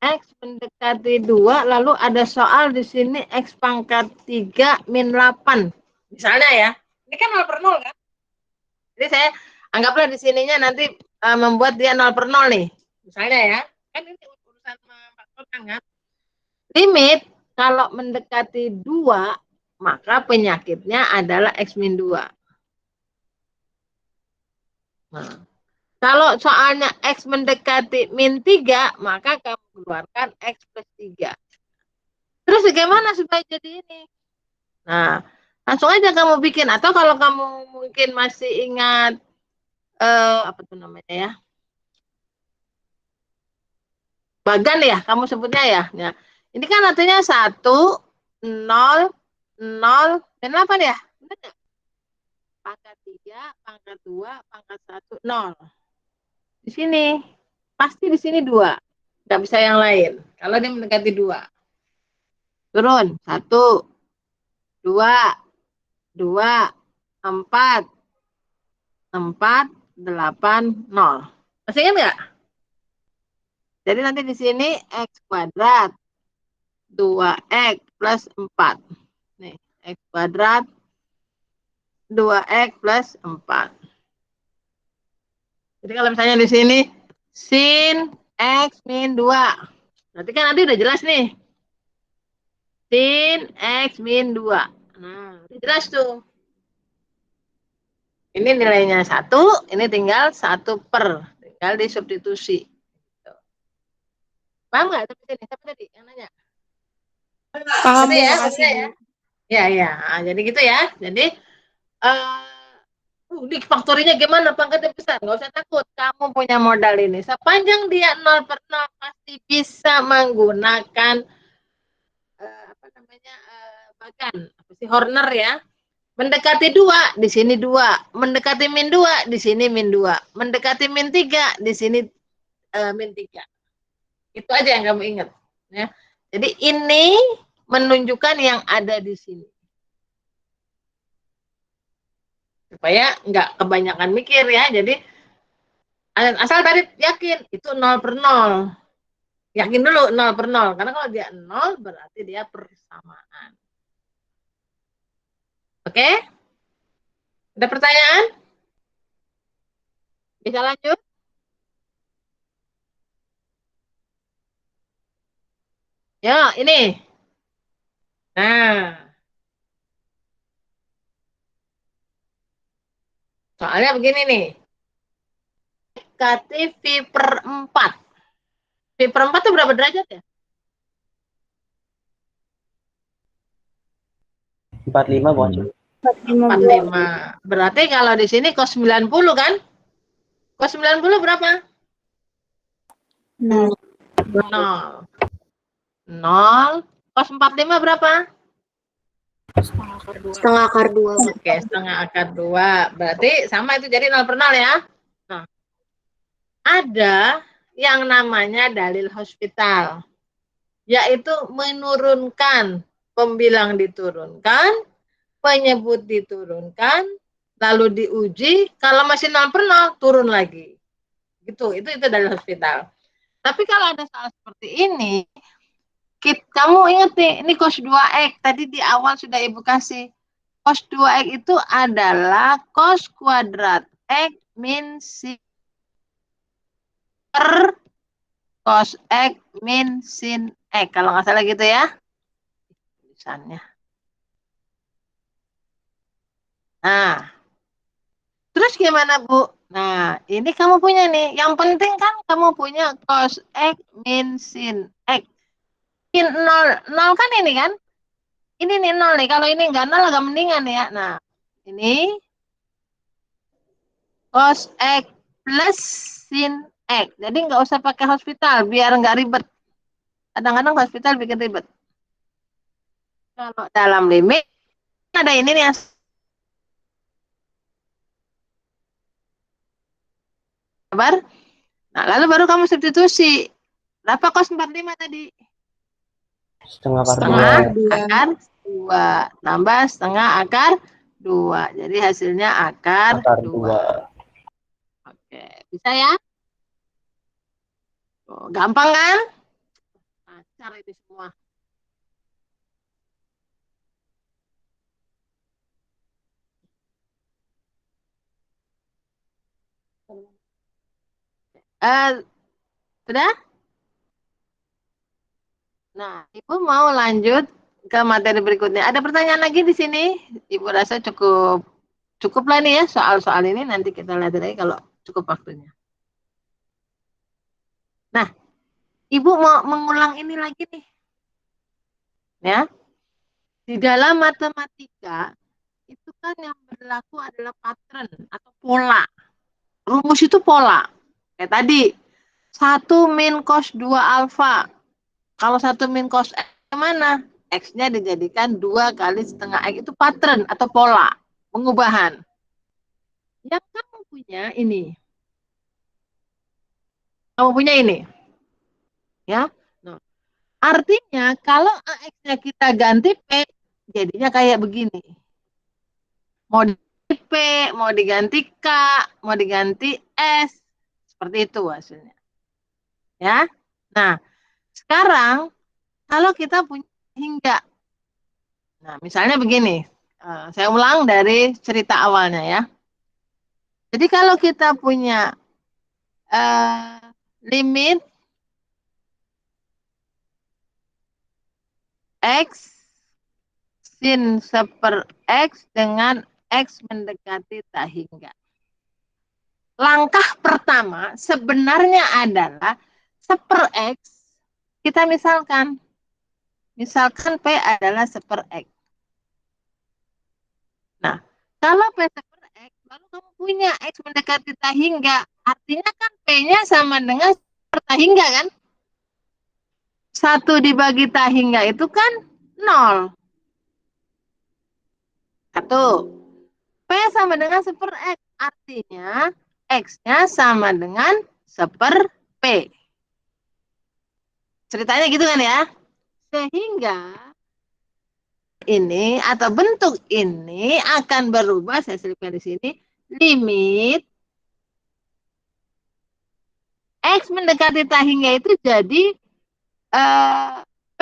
X mendekati 2, lalu ada soal di sini X pangkat 3 min 8. Misalnya ya, ini kan 0/0 kan? Jadi saya anggaplah di sininya nanti membuat dia 0/0 nih. Misalnya ya, kan ini urusan memfaktorkan kan? Limit kalau mendekati 2, maka penyakitnya adalah X min 2. Nah, kalau soalnya X mendekati min 3, maka kamu keluarkan X plus 3. Terus bagaimana supaya jadi ini? Nah, langsung aja kamu bikin. Atau kalau kamu mungkin masih ingat, apa tuh namanya ya? Bagan ya, kamu sebutnya ya. Nah, ini kan artinya 1, 0, 0, dan 8 ya? Benar nggak? Pangkat 3, pangkat 2, pangkat 1, 0. Di sini. Pasti di sini 2. Nggak bisa yang lain. Kalau dia mendekati 2. Turun. 1, 2, 2, 4, 4, 8, 0. Masih ingat nggak? Jadi nanti di sini X kuadrat 2X plus 4. Nih, X kuadrat 2X plus 4. Jadi kalau misalnya di sini sin X min 2. Berarti kan nanti udah jelas nih. Sin X min 2. Nah, udah jelas tuh. Ini nilainya 1, ini tinggal 1/. Tinggal disubstitusi. Paham nggak? Siapa tadi yang nanya? Paham, Gitu Bu, ya, makasih, Bu. ya. Ya. Nah, jadi gitu ya. Jadi di faktorinya gimana? Pangkatnya besar. Nggak usah takut. Kamu punya modal ini. Sepanjang dia 0/0 pasti bisa menggunakan apa namanya bagan. Apa sih, Horner ya. Mendekati 2, di sini 2. Mendekati min 2, di sini min 2. Mendekati min 3, di sini min 3. Itu aja yang kamu ingat. Ya. Jadi ini menunjukkan yang ada di sini. Supaya nggak kebanyakan mikir ya. Jadi asal tadi yakin itu 0/0. Yakin dulu 0/0. Karena kalau dia 0 berarti dia persamaan. Oke? Ada pertanyaan? Bisa lanjut? Ya, ini. Nah, soalnya begini nih. Negatif V/4. V/4 itu berapa derajat ya? 45 bocor. 45. Berarti kalau di sini cos 90 kan? Cos 90 berapa? 0. 0. 0. Cos 45 berapa? Setengah akar 2. Oke, setengah akar 2. Berarti sama itu jadi 0/0 ya. Nah, ada yang namanya dalil hospital. Yaitu menurunkan, pembilang diturunkan, penyebut diturunkan, lalu diuji, kalau masih 0/0 turun lagi. Gitu, itu dalil hospital. Tapi kalau ada soal seperti ini, kamu ingat nih, ini cos 2x, tadi di awal sudah Ibu kasih. Cos 2x itu adalah cos kuadrat x min sin per cos x min sin x. Kalau nggak salah gitu ya. Tulisannya. Nah, terus gimana Bu? Nah, ini kamu punya nih. Yang penting kan kamu punya cos x min sin x. Min 0 kan ini kan? Ini nih 0 nih. Kalau ini enggak 0 agak mendingan ya. Nah, ini cos x plus sin x. Jadi nggak usah pakai hospital biar nggak ribet. Kadang-kadang hospital bikin ribet. Kalau dalam limit ada ini nih yang sabar. Nah, lalu baru kamu substitusi. Berapa cos 45 tadi? Setengah akar Setengah 2. akar 2. Nambah setengah akar 2. Jadi hasilnya akar 2. Oke, bisa ya? Oh, gampang kan? Lancar itu semua. Sudah? Nah, Ibu mau lanjut ke materi berikutnya. Ada pertanyaan lagi di sini? Ibu rasa cukup lah nih ya soal-soal ini. Nanti kita lihat lagi kalau cukup waktunya. Nah, Ibu mau mengulang ini lagi nih. Ya. Di dalam matematika, itu kan yang berlaku adalah pattern atau pola. Rumus itu pola. Kayak tadi, 1 min cos 2 alfa. Kalau 1 min cos X mana? X-nya dijadikan 2 kali setengah X. Itu pattern atau pola. Pengubahan. Yang kamu punya ini. Kamu punya ini. Ya. Nah, artinya kalau AX-nya kita ganti P, jadinya kayak begini. Mau diganti P, mau diganti K, mau diganti S. Seperti itu hasilnya. Ya. Nah, sekarang kalau kita punya hingga. Nah, misalnya begini. Saya ulang dari cerita awalnya ya. Jadi kalau kita punya limit X sin seper X dengan X mendekati tak hingga. Langkah pertama sebenarnya adalah seper X. Kita misalkan P adalah seper X. Nah, kalau P seper X, lalu kamu punya X mendekati tak hingga, artinya kan P-nya sama dengan seper tak hingga kan? 1 dibagi tak hingga itu kan 0. 1. P sama dengan seper X, artinya X-nya sama dengan seper P. Ceritanya gitu kan ya. Sehingga ini atau bentuk ini akan berubah, saya selipkan di sini, limit X mendekati tak hingga itu jadi P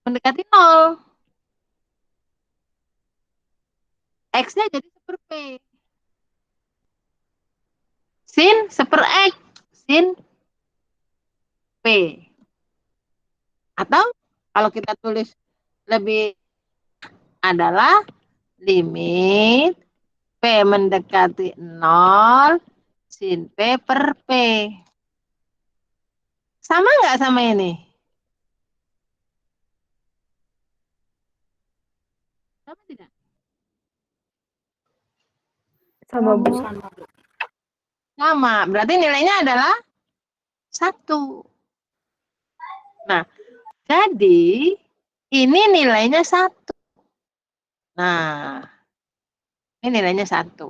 mendekati 0. X-nya jadi seper P. Sin seper X. Sin P. Atau kalau kita tulis lebih adalah limit P mendekati 0 sin P per P. Sama nggak sama ini? Sama tidak? Sama Bu. Sama. Sama. Berarti nilainya adalah 1. Nah, jadi ini nilainya 1. Nah, ini nilainya 1.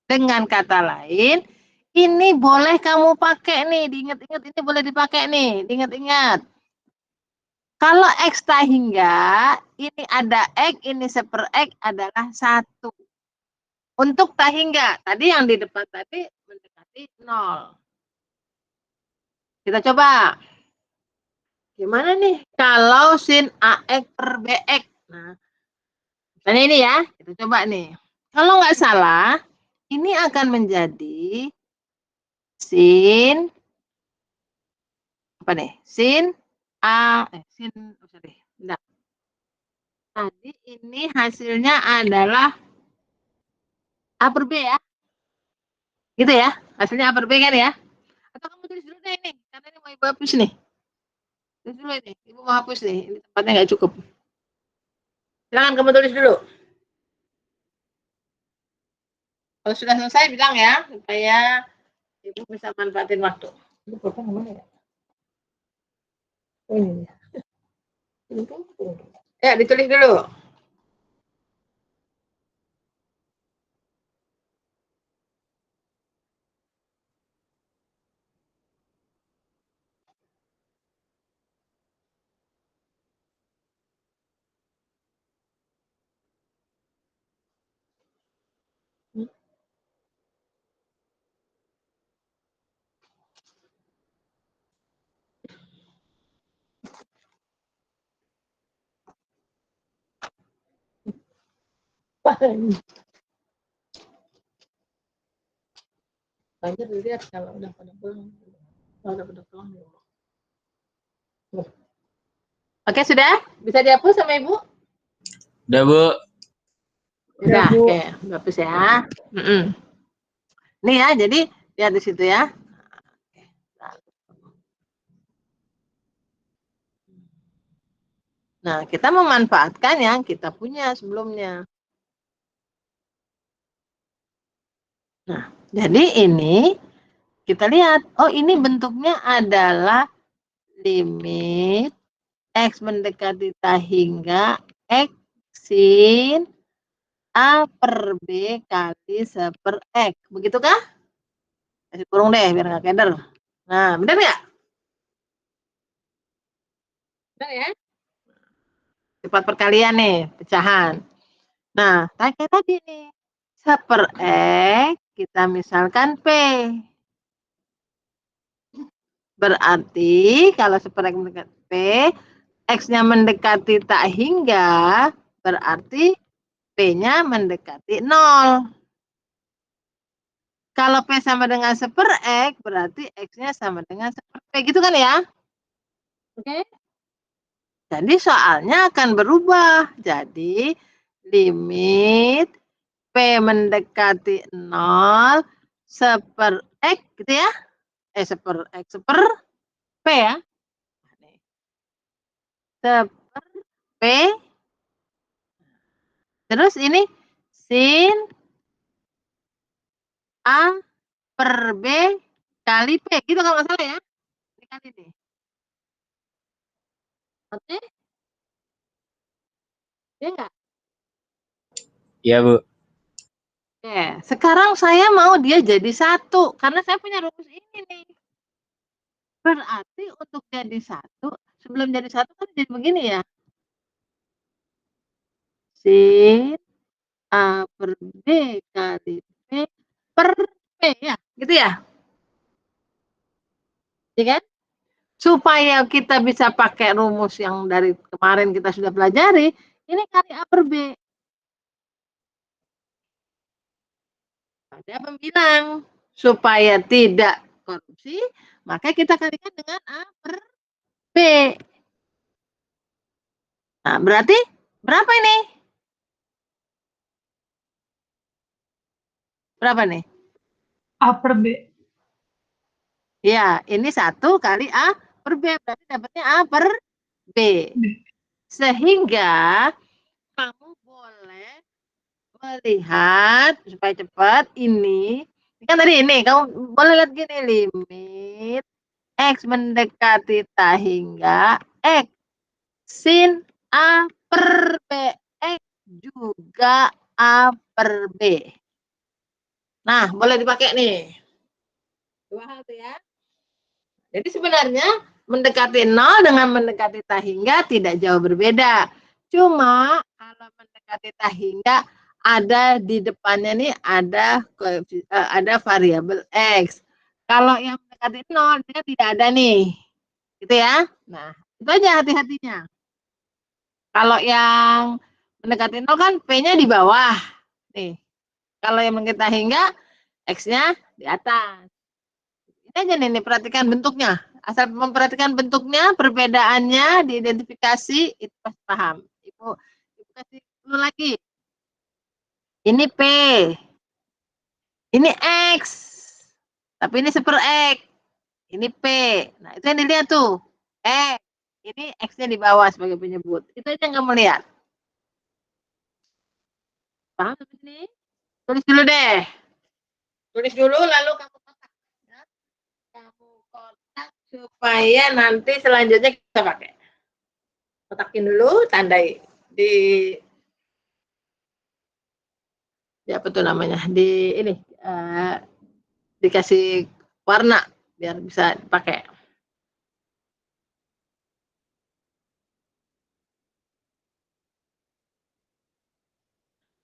Dengan kata lain, ini boleh kamu pakai nih, diingat-ingat ini boleh dipakai nih, diingat-ingat. Kalau X tak hingga, ini ada X, ini seper X adalah 1. Untuk tak hingga, tadi yang di depan tadi mendekati 0. Kita coba. Gimana nih kalau sin AX per BX? Nah, misalnya ini ya, kita coba nih. Kalau nggak salah, ini akan menjadi sin apa nih? Sin sin sorry. Enggak. Tadi ini hasilnya adalah A per B ya. Gitu ya. Hasilnya A per B kan ya. Atau kamu tulis dulu deh ini, karena ini mau Ibu hapus nih. Tulis dulu ini, Ibu mau hapus nih. Ini tempatnya nggak cukup. Silakan kamu tulis dulu. Kalau sudah selesai bilang ya, supaya Ibu bisa manfaatin waktu. Ini pulpen kemana ya? Oh ini ya. Ya, ditulis dulu. Banyak dilihat kalau udah pada pulang. Kalau udah pada pulang. Oke, sudah? Bisa dihapus sama Ibu? Udah, Bu. Udah, oke. Hapus ya. Nih ya, jadi lihat di situ ya. Nah, kita memanfaatkan yang kita punya sebelumnya. Nah, jadi ini kita lihat, oh ini bentuknya adalah limit X mendekati tak hingga X sin A per B kali seper X. Begitukah? Kasih kurung deh, biar nggak keder. Nah, benar nggak? Benar ya? Cepat perkalian nih, pecahan. Nah, kayak tadi nih. Seper X, kita misalkan P. Berarti kalau seper X mendekati P, X-nya mendekati tak hingga, berarti P-nya mendekati 0. Kalau P sama dengan seper X, berarti X-nya sama dengan seper P. Gitu kan ya? Oke? Jadi soalnya akan berubah. Jadi limit P mendekati 0 seper X gitu ya. Seper X seper P ya. Seper P. Terus ini sin A per B kali P. Gitu kalau nggak salah ya. Ini kan ini. Oke? Ya enggak? Iya, Bu. Oke, sekarang saya mau dia jadi 1 karena saya punya rumus ini nih. Berarti untuk jadi 1, sebelum jadi 1 kan jadi begini ya. Sin A per B kali B per P ya, gitu ya? Iya kan? Supaya kita bisa pakai rumus yang dari kemarin kita sudah pelajari, ini kali A per B. Ada pembilang. Supaya tidak korupsi, maka kita kalikan dengan A per B. Nah, berarti berapa ini? Berapa nih? A per B. Ya, ini 1 kali A per B. Berarti dapatnya A per B. Sehingga kamu boleh melihat supaya cepat ini kan tadi ini kamu boleh lihat gini, limit X mendekati tak hingga X sin A per B X juga A per B. Nah, boleh dipakai nih. Dua hal tuh ya. Jadi sebenarnya mendekati 0 dengan mendekati tak hingga tidak jauh berbeda. Cuma kalau mendekati tak hingga ada di depannya nih ada variabel X. Kalau yang mendekati 0 dia tidak ada nih. Gitu ya. Nah, itu aja hati-hatinya. Kalau yang mendekati 0 kan P-nya di bawah. Nih. Kalau yang mendekati tak hingga X-nya di atas. Ini aja nih, perhatikan bentuknya. Asal memperhatikan bentuknya, perbedaannya, diidentifikasi, itu pasti paham. Ibu kasih dulu lagi. Ini P. Ini X. Tapi ini seper X. Ini P. Nah, itu yang dilihat tuh. X. Ini X-nya di bawah sebagai penyebut. Itu aja yang kamu lihat. Paham ini? Tulis dulu deh. Tulis dulu, lalu kamu kotak. Ya. Kamu kotak supaya nanti selanjutnya kita pakai. Kotakin dulu, tandai di apa tuh namanya, di ini dikasih warna biar bisa dipakai.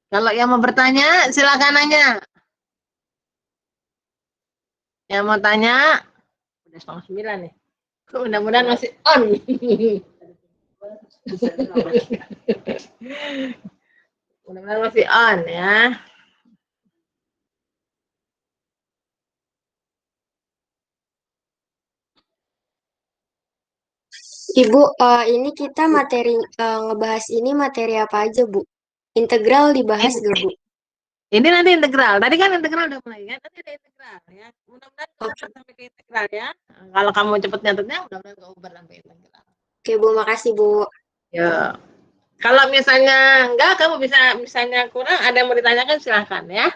Kalau yang mau bertanya silakan nanya. Yang mau tanya udah 8:30 nih. Mudah-mudahan masih on. Mudah-mudahan masih on ya. Ibu, ini kita materi ngebahas ini materi apa aja, Bu? Integral dibahas gak, Bu? Ini nanti integral. Tadi kan integral udah mulai kan? Nanti ada integral ya. Mudah-mudahan kita sampai ke integral ya. Kalau kamu cepet nyatetnya, mudah-mudahan ke Uber sampai integral. Oke, Bu, makasih, Bu. Ya. Kalau misalnya enggak, kamu bisa misalnya kurang, ada yang mau ditanyakan silahkan ya.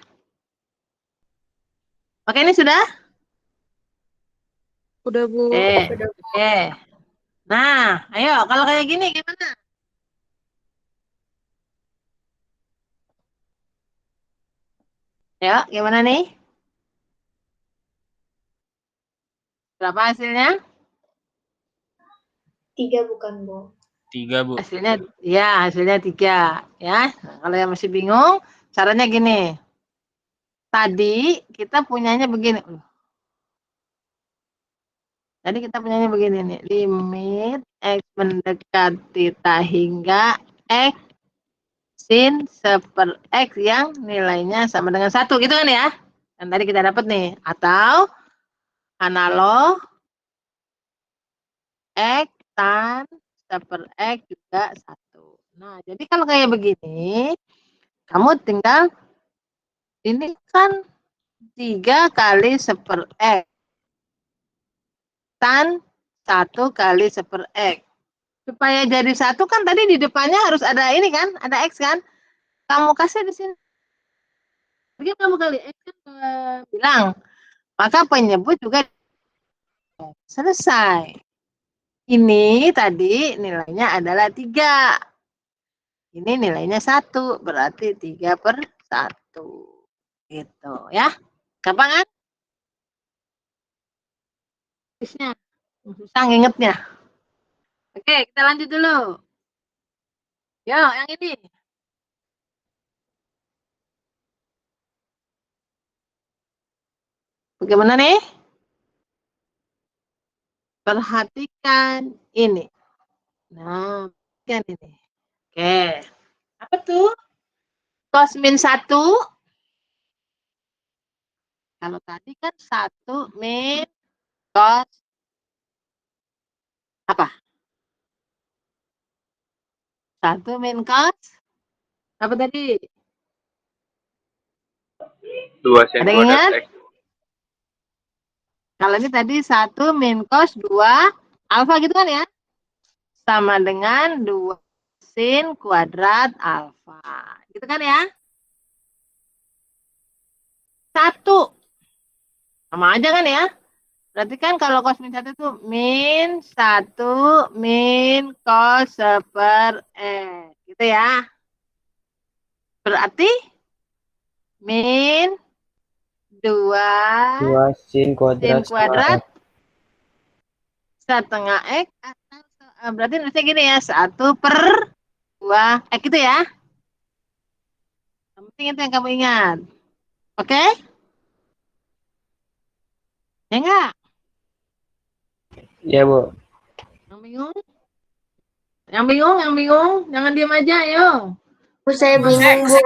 Oke, ini sudah? Udah, Bu. Oke. Nah, ayo kalau kayak gini gimana? Ya, gimana nih? Berapa hasilnya? 3 bukan, Bu? 3, Bu. Hasilnya 3 ya. Nah, kalau yang masih bingung, caranya gini. Tadi kita punyanya begini. Tadi kita punyanya begini nih. Limit X mendekati tak hingga X sin seper X yang nilainya sama dengan 1 gitu kan ya. Dan tadi kita dapat nih. Atau analog X tan seper X juga 1. Nah, jadi kalau kayak begini, kamu tinggal ini kan 3 kali seper X tan 1 kali seper X. Supaya jadi 1 kan tadi di depannya harus ada ini kan, ada X kan. Kamu kasih di sini. Begitu kamu kali X kan bilang. Maka penyebut juga selesai. Ini tadi nilainya adalah 3. Ini nilainya 1. Berarti 3/1. Gitu ya. Gampang kan? Tulisnya. Susah ngingetnya. Oke, kita lanjut dulu. Yo, yang ini. Bagaimana nih? Perhatikan ini. Nah, kan ini. Oke. Apa tuh? Cos min 1. Kalau tadi kan 1 min cos apa? 1 min cos apa tadi? 2 sin Ada yang ingat? kuadrat X. Kalau ini tadi 1 min cos 2 alfa gitu kan ya? Sama dengan 2 sin kuadrat alfa. Gitu kan ya? 1. Sama aja kan ya? Berarti kan kalau cos min 1 itu min 1 min cos per X. Gitu ya. Berarti min 2 sin kuadrat kuadrat setengah X atau berarti nulisnya gini ya, 1/2 X gitu ya. Yang penting itu yang kamu ingat. Oke? Ya enggak? Ya, Bu. Yang bingung? Yang bingung, jangan diam aja, ayo. Bu, saya bingung, Bu.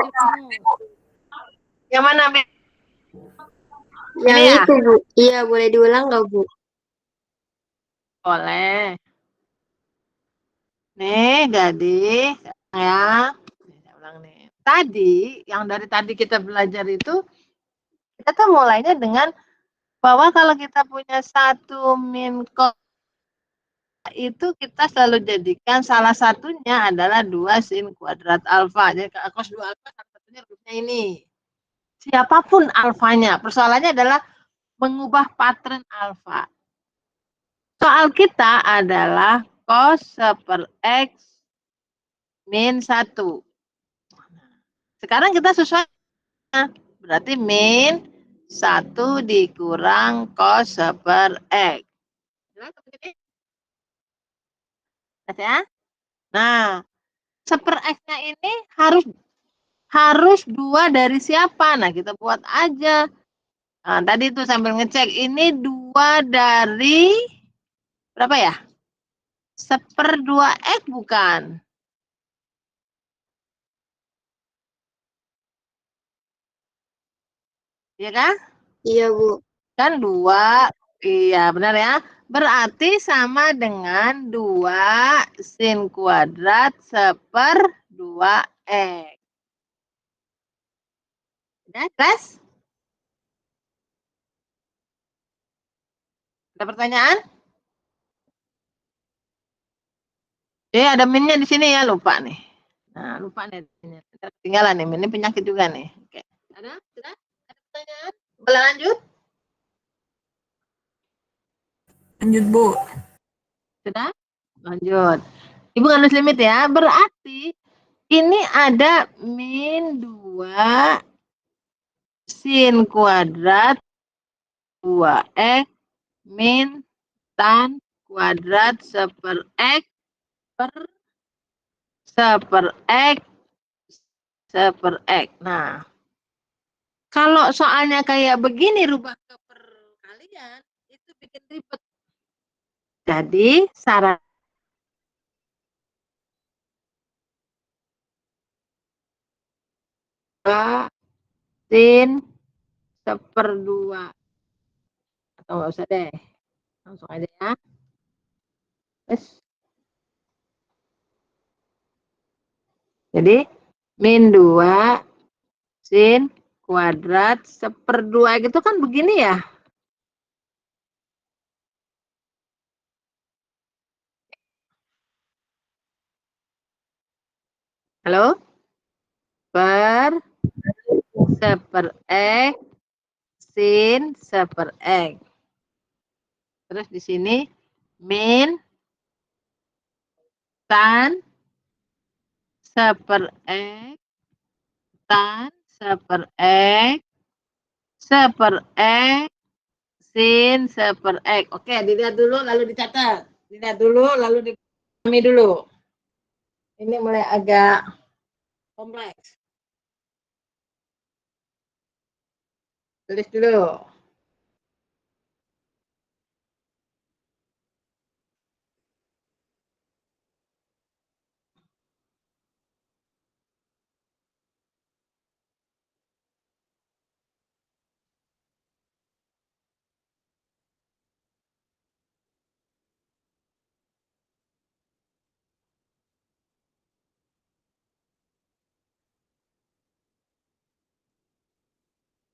Yang mana, Be? Yang Ini ya? itu, Bu. Iya, boleh diulang nggak, Bu? Boleh. Nih, gadis, ya. Saya ulang nih. Tadi, yang dari tadi kita belajar itu, kita tuh mulainya dengan bahwa kalau kita punya 1 min cos itu kita selalu jadikan salah satunya adalah 2 sin kuadrat alfa. Jadi cos 2 alfa salah satunya rutnya ini. Siapapun alfanya, persoalannya adalah mengubah pattern alfa. Soal kita adalah cos per X min 1. Sekarang kita sesuai, berarti min 1 dikurang cos per X. Ya? Nah, seper X-nya ini harus 2 dari siapa? Nah, kita buat aja. Nah, tadi itu sambil ngecek, ini 2 dari berapa ya? 1/2 X bukan? Iya kan? Iya, Bu. Kan 2, iya benar ya. Berarti sama dengan 2 sin kuadrat 1/2 X. Udah, kelas? Ada pertanyaan? Ada minnya di sini ya, lupa nih. Nah, lupa nih. Ketinggalan nih, ini penyakit juga nih. Oke. Ada? Sudah? Ada pertanyaan? Boleh lanjut? Lanjut, Bu. Sudah? Lanjut. Ibu nggak nulis limit ya. Berarti ini ada min 2 sin kuadrat 2X min tan kuadrat 1/X per 1/X 1/X. Nah, kalau soalnya kayak begini rubah ke perkalian, itu bikin ribet. Jadi, saran sin 1/2. Atau nggak usah deh. Langsung aja ya. Terus. Jadi, min 2 sin kuadrat 1/2 gitu kan begini ya. Halo? Per 1/X sin 1/X. Terus di sini min tan 1/X tan 1/X 1/X sin seper X. Oke, dilihat dulu lalu dicatat. Dilihat dulu lalu dipahami dulu. Ini mulai agak kompleks. Tulis dulu.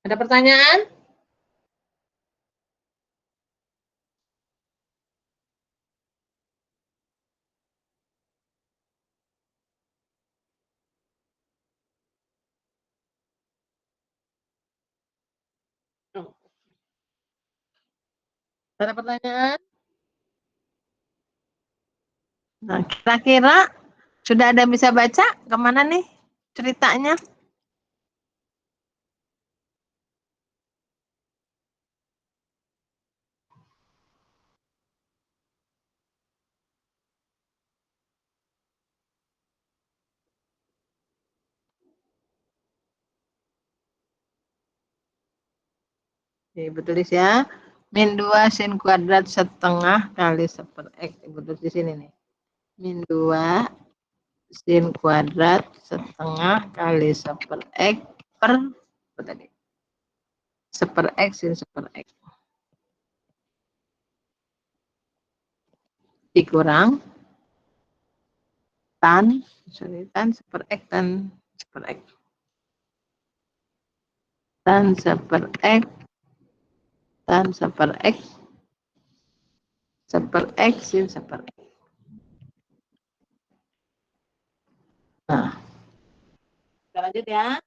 Ada pertanyaan? Ada pertanyaan? Nah, kira-kira sudah ada yang bisa baca kemana nih ceritanya? Ibu tulis ya. Min 2 sin kuadrat setengah kali seper X. Ibu tulis di sini nih. Min 2 sin kuadrat setengah kali seper X per apa tadi? Seper X sin seper X. Dikurang tan seper X tan seper X. Tan seper X tan seper X sin seper X. Nah, kita lanjut ya.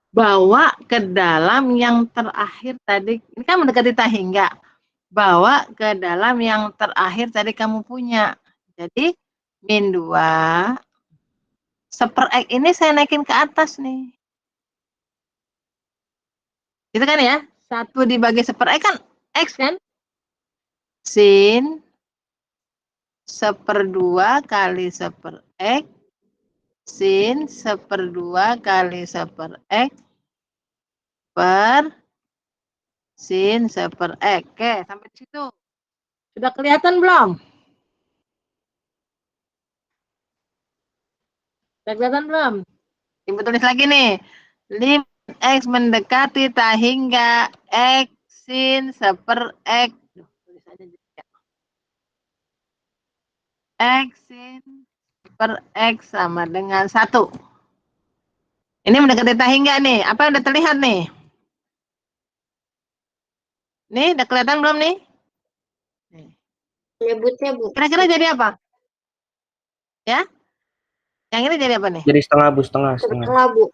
Bawa ke dalam yang terakhir tadi, ini kan mendekati tak hingga. Bawa ke dalam yang terakhir tadi kamu punya. Jadi, min 2 seper X ini saya naikin ke atas nih. Gitu kan ya? 1 dibagi seper X kan X kan? Sin seper 2 kali seper X sin seper 2 kali seper X per sin seper X. Oke, sampai situ. Sudah kelihatan belum? Sudah kelihatan belum? Ibu tulis lagi nih. Limit X mendekati tak hingga X sin seper X. Tulis aja juga. X sin seper X sama dengan 1. Ini mendekati tak hingga nih. Apa yang udah terlihat nih? Nih, udah kelihatan belum nih? Nyebutnya, Bu. Kira-kira jadi apa? Ya? Yang ini jadi apa nih? Jadi setengah, Bu, setengah. Setengah, Bu.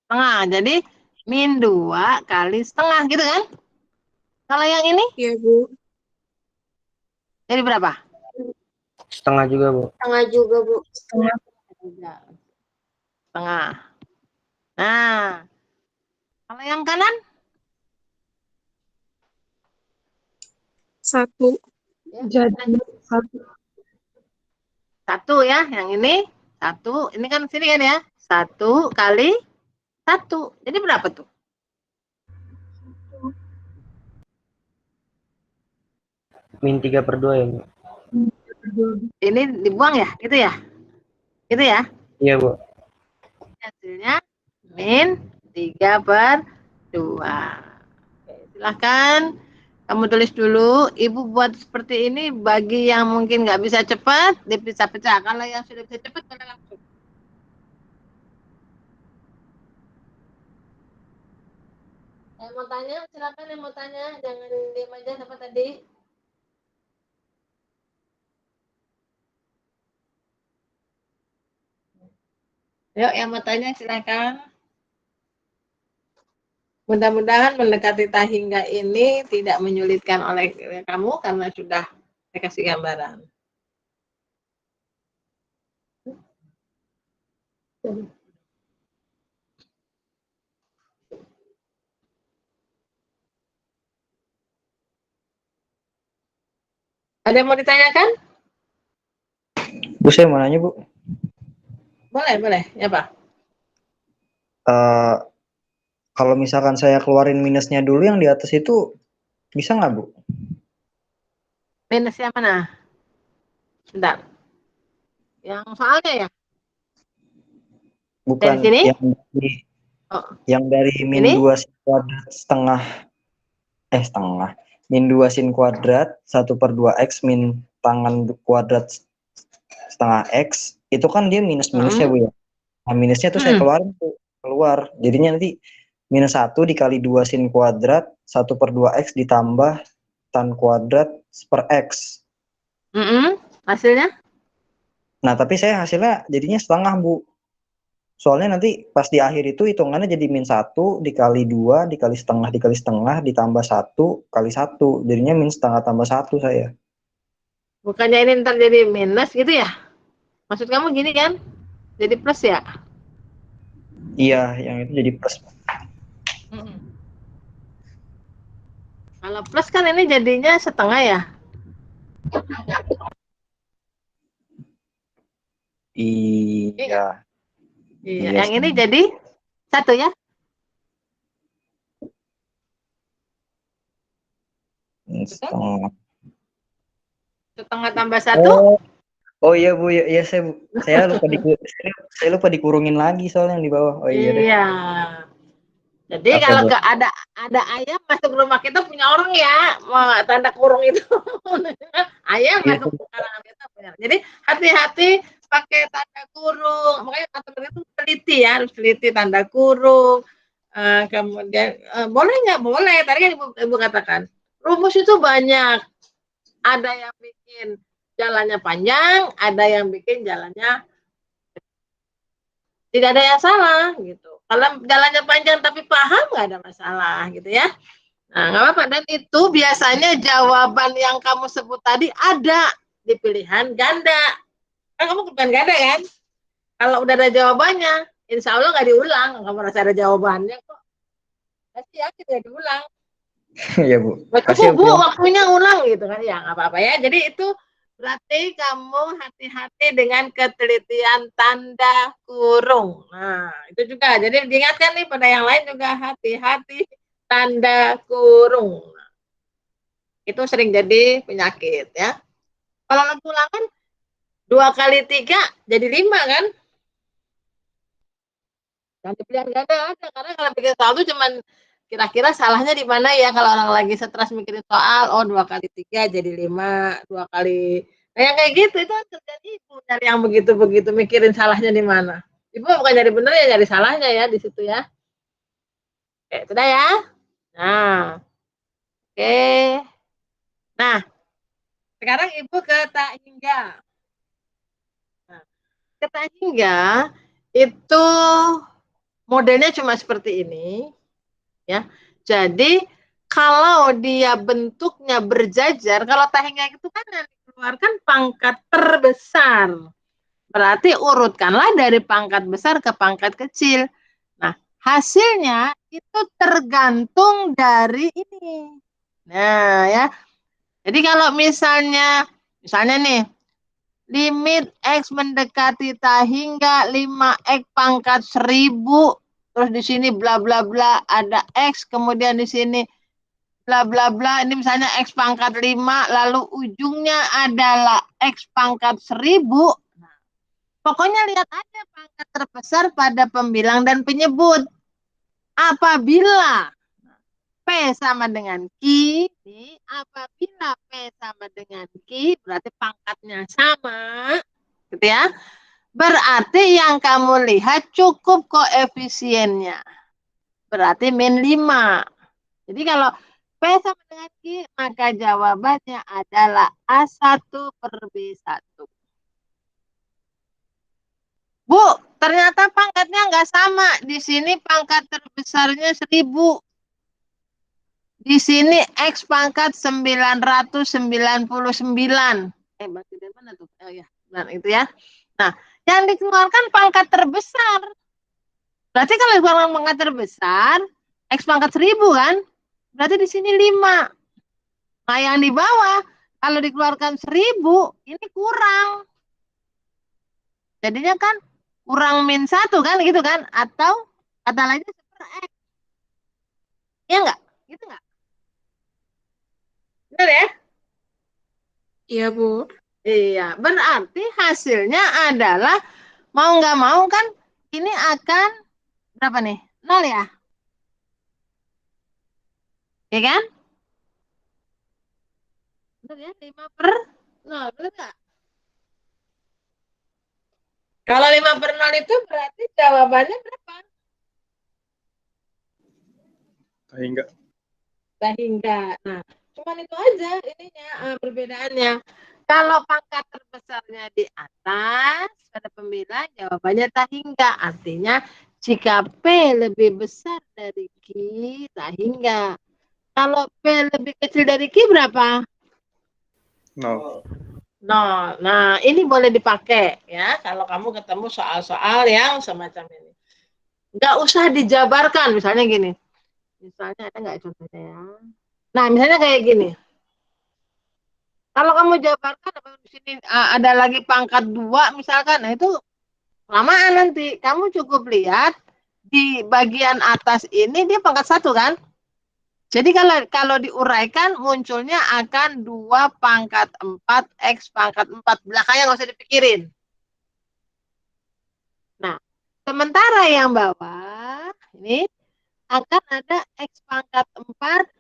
Setengah. Jadi min 2 kali setengah gitu kan? Kalau yang ini Iya, Bu. jadi berapa? Setengah juga, Bu. Setengah juga, Bu. Setengah. Nah, kalau yang kanan? 1. Jadi 1. 1 ya, yang ini 1. Ini kan sini kan ya? 1 kali 1. Jadi berapa tuh? Min 3/2 ya, Bu. Ini dibuang ya? Gitu ya? Gitu ya? Iya, Bu. Hasilnya min 3/2. Oke, silahkan kamu tulis dulu. Ibu buat seperti ini bagi yang mungkin nggak bisa cepat, dipecah-pecah. Kalau yang sudah bisa cepat, boleh langsung. Yang mau tanya, silakan yang mau tanya. Jangan diam aja sama tadi. Yuk, yang mau tanya silakan. Mudah-mudahan mendekati tak hingga ini tidak menyulitkan oleh kamu karena sudah saya kasih gambaran. Ada yang mau ditanyakan? Bu, saya mau nanya, Bu. Boleh. Ya, Pak. Kalau misalkan saya keluarin minusnya dulu yang di atas itu, bisa nggak, Bu? Minusnya mana? Bentar. Yang soalnya ya? Bukan Dari sini? yang dari min Ini? 2 sin kuadrat setengah. Min 2 sin kuadrat 1/2x min tangan kuadrat setengah x. Itu kan dia minus-minusnya, Bu, ya. Nah, minusnya tuh saya keluarin tuh. Keluar. Jadinya nanti minus 1 dikali 2 sin kuadrat 1/2x ditambah tan kuadrat per x. Hasilnya? Nah, tapi saya hasilnya jadinya setengah, Bu. Soalnya nanti pas di akhir itu hitungannya jadi min 1 dikali 2 dikali setengah ditambah 1 kali 1. Jadinya min setengah tambah 1 saya. Bukannya ini ntar jadi minus gitu ya? Maksud kamu gini kan? Jadi plus ya? Iya, yang itu jadi plus. Kalau plus kan ini jadinya setengah ya? Iya. Iya, yang ini jadi 1 ya? Setengah tambah 1? Oh iya, Bu, ya saya lupa dikurungin lagi soalnya yang di bawah. Oh iya deh. Iya. Jadi Oke, kalau Bu. ada ayam masuk rumah kita punya orang ya, tanda kurung itu. Ayam masuk ke karangan kita punya. Jadi hati-hati pakai tanda kurung. Makanya kata itu teliti ya, harus teliti tanda kurung. Kemudian boleh nggak? Boleh. Tadi kan ibu katakan rumus itu banyak. Ada yang bikin jalannya panjang, ada yang bikin jalannya tidak ada yang salah gitu. Kalau jalannya panjang tapi paham nggak ada masalah gitu ya. Nah nggak apa-apa, dan itu biasanya jawaban yang kamu sebut tadi ada di pilihan ganda. Kan kamu pilihan ganda kan? Kalau udah ada jawabannya, insya Allah nggak diulang. Kamu merasa ada jawabannya kok. Pasti ya tidak diulang. Iya, Bu. Kasih Bu, waktunya ulang gitu kan ya, nggak apa-apa ya. Jadi itu berarti kamu hati-hati dengan ketelitian tanda kurung. Nah, itu juga. Jadi diingatkan nih pada yang lain juga hati-hati tanda kurung. Nah, itu sering jadi penyakit ya. Kalau lagi ulangan 2 kali 3 jadi 5 kan? Dan pilihan ganda ada, karena kalau bikin soal itu cuman kira-kira salahnya di mana ya kalau orang lagi stres mikirin soal, oh 2 kali 3 jadi 5, 2 kali. Nah, yang kayak gitu itu kan kerjaan ibu nyari yang begitu-begitu mikirin salahnya di mana. Ibu bukan nyari bener ya, nyari salahnya ya di situ ya. Oke, sudah ya. Nah, oke. Nah, sekarang ibu ke tak hingga. Nah, ke tak hingga itu modelnya cuma seperti ini. Ya. Jadi kalau dia bentuknya berjajar, kalau tak hingga itu kan yang dikeluarkan pangkat terbesar. Berarti urutkanlah dari pangkat besar ke pangkat kecil. Nah, hasilnya itu tergantung dari ini. Nah, ya. Jadi kalau misalnya nih, limit X mendekati tak hingga 5X pangkat 1000, terus di sini bla bla bla ada X, kemudian di sini bla bla bla, ini misalnya X pangkat 5, lalu ujungnya adalah X pangkat 1000. Nah, pokoknya lihat aja pangkat terbesar pada pembilang dan penyebut. Apabila P sama dengan Q, apabila P sama dengan Q, berarti pangkatnya sama, gitu ya. Berarti yang kamu lihat cukup koefisiennya. Berarti min 5. Jadi kalau P sama dengan Q, maka jawabannya adalah A1 per B1. Bu, ternyata pangkatnya nggak sama. Di sini pangkat terbesarnya 1000. Di sini X pangkat 999. Berarti dari mana tuh? Oh ya, nah itu ya. Nah, yang dikeluarkan pangkat terbesar. Berarti kalau dikeluarkan pangkat terbesar, X pangkat 1000 kan? Berarti di sini 5. Nah, yang di bawah Kalau dikeluarkan 1000, ini kurang. Jadinya kan kurang min 1 kan gitu kan? Atau kata lainnya super X. Iya nggak? Gitu nggak? Benar ya? Iya, Bu. Iya, berarti hasilnya adalah mau nggak mau kan ini akan berapa nih? 0 ya? Ya kan? Benar ya? 5/0. Benar nggak? Kalau 5/0 itu berarti jawabannya berapa? Sehingga Sehingga. Nah, cuman itu aja ininya perbedaannya. Kalau pangkat terbesarnya di atas pada pembilang jawabannya tak hingga. Artinya jika P lebih besar dari Q tak hingga. Kalau P lebih kecil dari Q berapa? 0. 0. Nah, ini boleh dipakai ya kalau kamu ketemu soal-soal yang semacam ini. Nggak usah dijabarkan, misalnya gini. Misalnya ada nggak contohnya ya? Nah, misalnya kayak gini. Kalau kamu jabarkan di sini ada lagi pangkat 2 misalkan, nah itu lamaan nanti. Kamu cukup lihat di bagian atas ini dia pangkat 1 kan? Jadi kalau diuraikan munculnya akan 2 pangkat 4 X pangkat 4. Belakangnya nggak usah dipikirin. Nah, sementara yang bawah ini akan ada X pangkat 4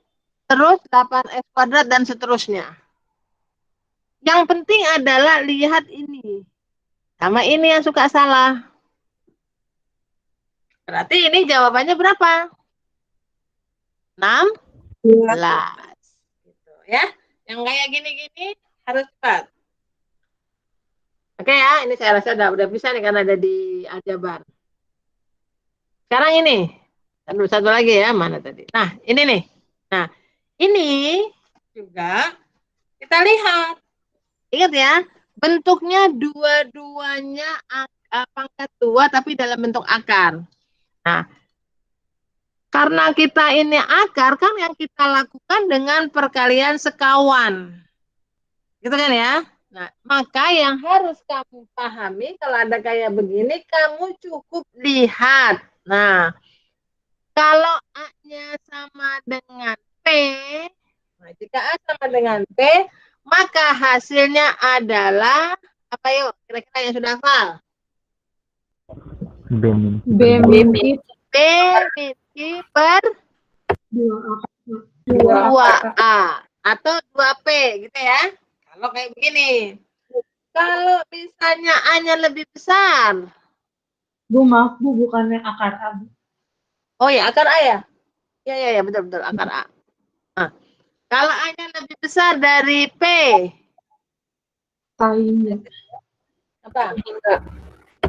terus 8X kuadrat dan seterusnya. Yang penting adalah lihat ini. Sama ini yang suka salah. Berarti ini jawabannya berapa? 16. Gitu ya. Yang kayak gini-gini harus cepat. Oke ya, ini saya rasa udah bisa nih karena ada di aljabar. Sekarang ini. Satu lagi ya, mana tadi? Nah, ini nih. Nah, ini juga kita lihat. Ingat ya, bentuknya dua-duanya pangkat 2 tapi dalam bentuk akar. Nah, karena kita ini akar kan yang kita lakukan dengan perkalian sekawan. Gitu kan ya? Nah, maka yang harus kamu pahami kalau ada kayak begini, kamu cukup lihat. Nah, kalau A-nya sama dengan P, nah jika A sama dengan P, maka hasilnya adalah apa yuk? Kira-kira yang sudah hafal? B min Q B min Q per 2A atau 2P gitu ya. Kalau kayak begini. Kalau misalnya A-nya lebih besar. Bu, maaf Bu, bukannya akar A, Bu. Oh ya, akar A ya? Iya, betul akar A. Nah, kalau A-nya lebih besar dari P. Sehingga. Apa?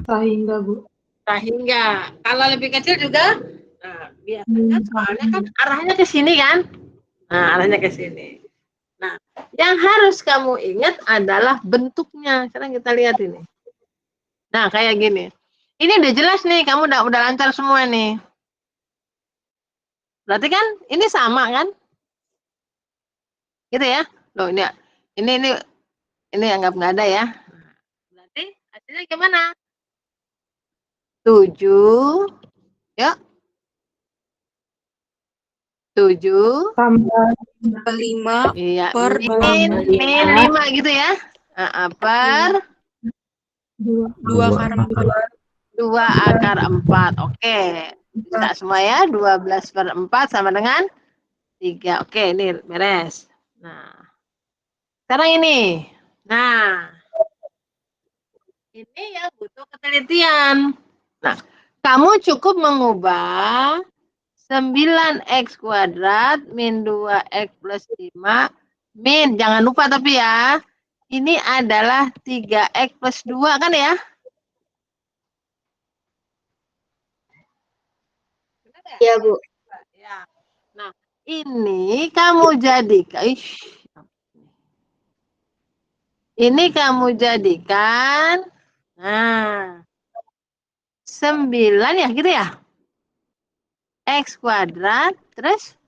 Sehingga, Bu. Sehingga. Kalau lebih kecil juga, nah biasanya soalnya kan arahnya ke sini kan? Nah, arahnya ke sini. Nah, yang harus kamu ingat adalah bentuknya. Sekarang kita lihat ini. Nah, kayak gini. Ini udah jelas nih, kamu udah lancar semua nih. Berarti kan ini sama kan? Gitu ya. Loh, ini anggap nggak ada ya. Berarti hasilnya gimana? 7. Yuk. 7 tambah 5 iya, per min 5 gitu ya. Per 2 akar 4. 2 akar 4. Oke. Bisa semua ya. 12/4 sama dengan 3. Oke, ini beres. Nah. Sekarang ini. Nah. Ini yang butuh ketelitian. Nah, kamu cukup mengubah 9X kuadrat min 2X plus 5 min, jangan lupa tapi ya, ini adalah 3X plus 2 kan ya? Iya, Bu. Ya. Nah, ini kamu jadikan, ini kamu jadikan, nah, 9 ya gitu ya? X kuadrat, terus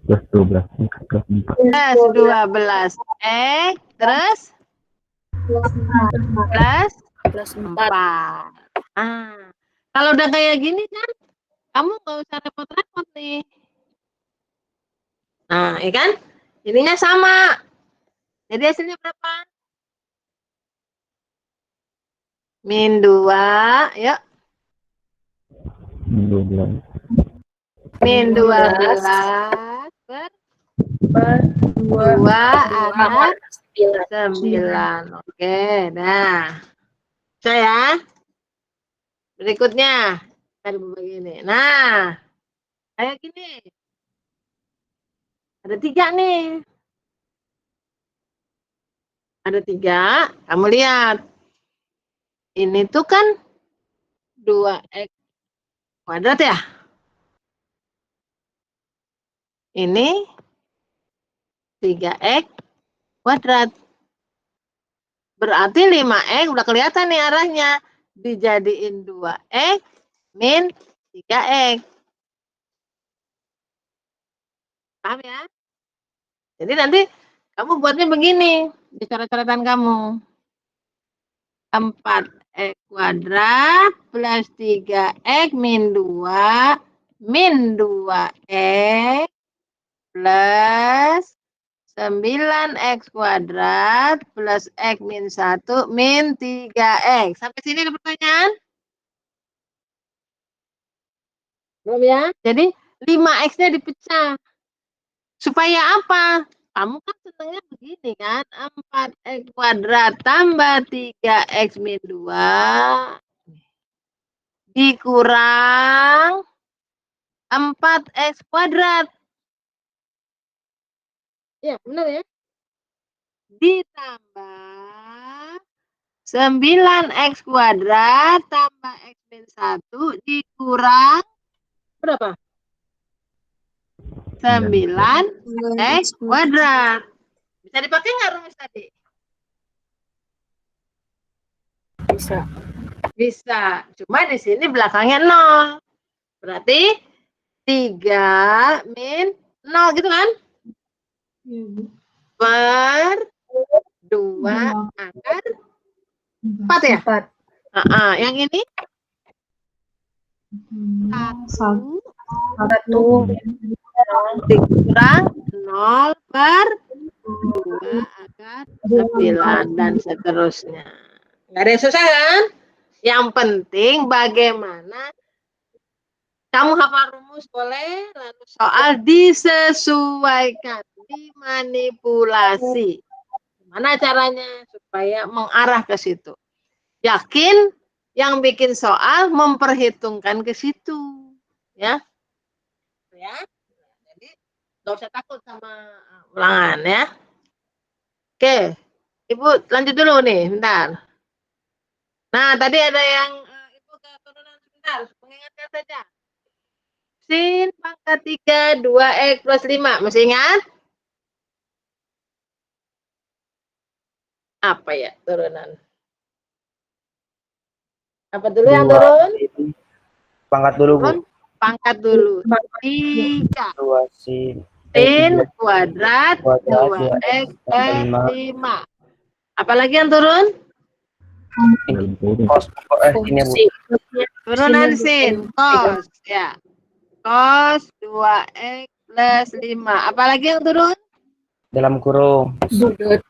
Plus 12 plus 4. Plus 12 X, terus plus Plus 4. 4. Kalau udah kayak gini kan, kamu nggak usah repot-repot nih. Nah, ya kan? Ininya sama. Jadi hasilnya berapa? Min 2, yuk. Min 12. Min 12 per 2 akar 9. Oke, nah. Saya berikutnya kita begini. Nah, kayak gini. Ada 3 nih. Ada 3. Kamu lihat. Ini tuh kan 2x kuadrat ya. Ini 3x kuadrat. Berarti 5x udah kelihatan nih arahnya. Dijadiin 2x min 3x. Paham ya? Jadi nanti kamu buatnya begini. Di coret-coretan kamu. 4x kuadrat plus 3x min 2 min 2x plus 9x kuadrat plus x min 1 min 3x. Sampai sini ada pertanyaan? Belum ya? Jadi 5x-nya dipecah. Supaya apa? Kamu kan senangnya begini kan? 4x kuadrat tambah 3x min 2 dikurang 4x kuadrat. Ya, benar ya? Ditambah 9x kuadrat tambah x min 1 dikurang berapa? 9x kuadrat. Bisa dipakai nggak rumus tadi? Bisa. Bisa. Cuma di sini belakangnya 0. Berarti 3 min 0 gitu kan? Per 2 akar 4 ya? 4. Yang ini? 1 dikurang 0 per 2 akar 9 dan seterusnya. Nggak ada yang susah kan? Yang penting bagaimana kamu hafal rumus boleh, lalu soal disesuaikan, dimanipulasi. Gimana caranya supaya mengarah ke situ? Yakin yang bikin soal memperhitungkan ke situ, ya. Ya, jadi nggak usah takut sama ulangan ya. Oke, Ibu lanjut dulu nih, bentar. Nah, tadi ada yang Ibu keturunan sebentar, mengingatkan saja. Sin pangkat 3 2x plus 5, masih ingat? Apa ya turunan? Apa dulu yang turun? Pangkat dulu, Bu. Pangkat dulu. 3. 2 sin Kuadrat 2x plus 5. Apalagi yang turun? Cos. Ini, Bu. Turunan sin. Cos. Ya. Cos 2x plus 5. Apalagi yang turun? Dalam kurung. Sudut.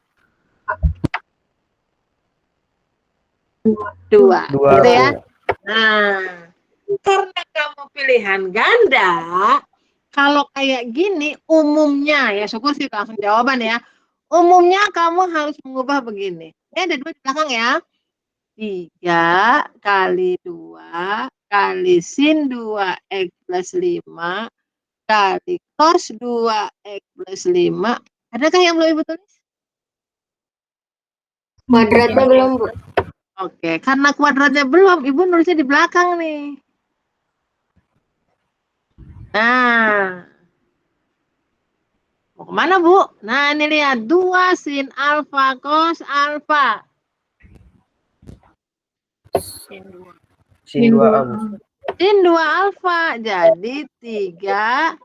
2. Gitu ya. Nah, karena kamu pilihan ganda, kalau kayak gini umumnya ya, syukur sih langsung jawaban ya. Umumnya kamu harus mengubah begini. Ini ada 2 di belakang ya. 3 kali 2 kali sin 2x plus 5 kali cos 2x plus 5. Adakah yang belum Ibu tulis? Kuadratnya belum, Bu. Oke, karena kuadratnya belum, Ibu nulisnya di belakang nih. Nah, mau kemana, Bu? Nah, ini lihat 2 sin alfa cos alfa. Sin 2 Sin 2 alfa. Jadi 3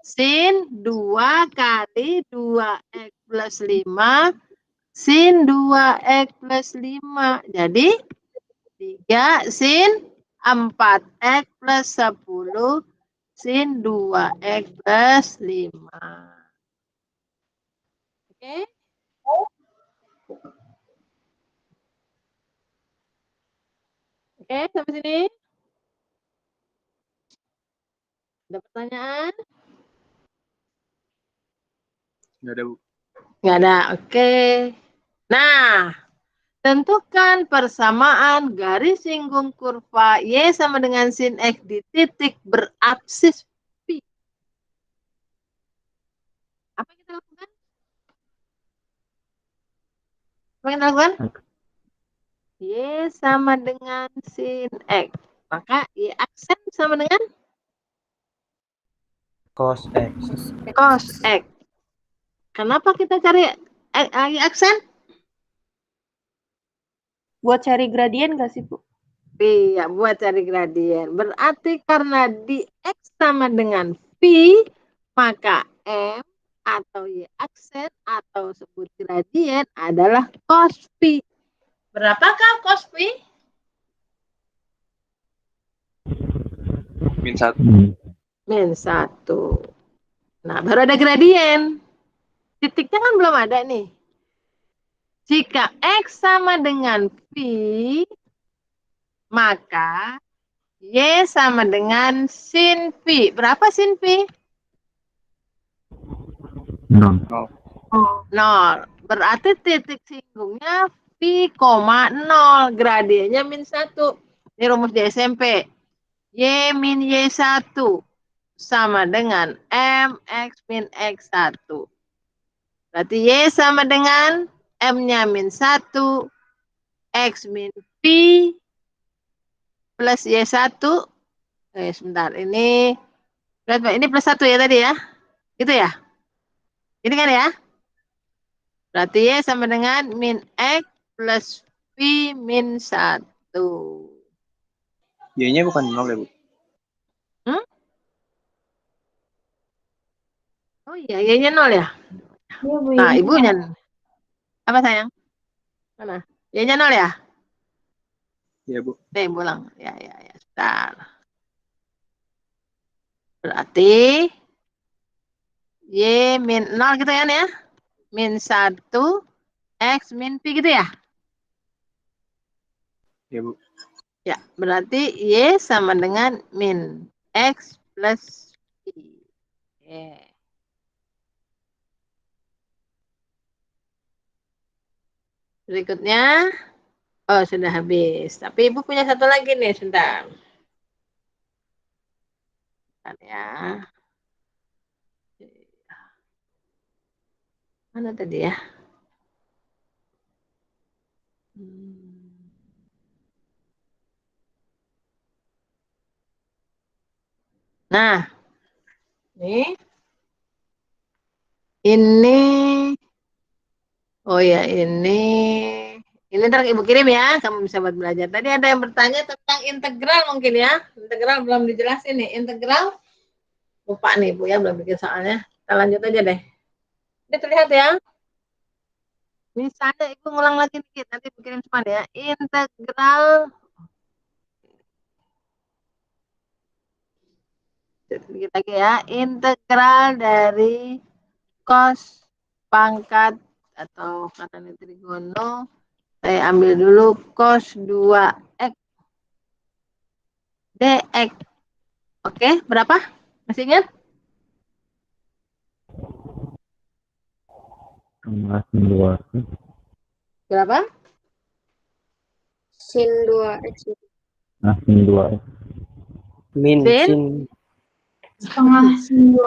sin 2 kali 2x plus 5 sin 2x plus 5. Jadi 3 sin 4x plus 10 sin 2x plus 5. Oke? Oke, sampai sini. Ada pertanyaan? Nggak ada, Bu. Nggak ada, oke. Nah, tentukan persamaan garis singgung kurva Y sama dengan sin X di titik berabsis P. Apa yang kita lakukan? Apa yang kita lakukan? Y sama dengan sin X. Maka Y aksen sama dengan Cos X. cos X. Kenapa kita cari Y aksen? Buat cari gradien nggak sih, Bu? Iya, buat cari gradien. Berarti karena di X sama dengan V, maka M atau Y aksen atau sebut gradien adalah cos V. Berapakah cos V? -1. Min 1. Nah, baru ada gradien. Titiknya kan belum ada nih. Jika X sama dengan V, maka Y sama dengan sin V. Berapa sin V? 0. 0. Berarti titik singgungnya V,0. Gradiennya min 1. Ini rumus di SMP. Y min Y1 sama dengan MX min X1. Berarti Y sama dengan M-nya min 1, X min V plus Y1. Sebentar, ini plus 1 ya tadi ya? Gitu ya? Ini kan ya? Berarti Y sama dengan min X plus V min 1. Y-nya bukan 0 ya, Bu? Oh iya, Y-nya 0 ya? Iya, Bu. Nah, ibunya. Apa sayang? Mana? Y-nya 0 ya? Iya, Bu. Nih, pulang. Ya. Sebentar. Berarti Y min 0 gitu kan ya? Min 1, X min V gitu ya? Iya, Bu. Ya, berarti Y sama dengan min X plus V. Oke. Berikutnya, oh sudah habis. Tapi Ibu punya satu lagi nih, sebentar. Bentar ya. Mana tadi ya? Nah, ini, oh ya ini ntar Ibu kirim ya, kamu bisa buat belajar. Tadi ada yang bertanya tentang integral mungkin ya, integral belum dijelasin nih, integral lupa nih Bu ya, belum bikin soalnya. Kita lanjut aja deh. Ini terlihat ya. Misalnya Ibu ngulang lagi dikit, nanti Ibu kirim semua ya. Integral sedikit lagi ya, integral dari cos pangkat atau kata trigono, saya ambil dulu cos 2x dx. Oke, berapa? Masih ingat? Berapa? Sin 2x. Sin 2x. Min Sin? sin Setengah sin 2.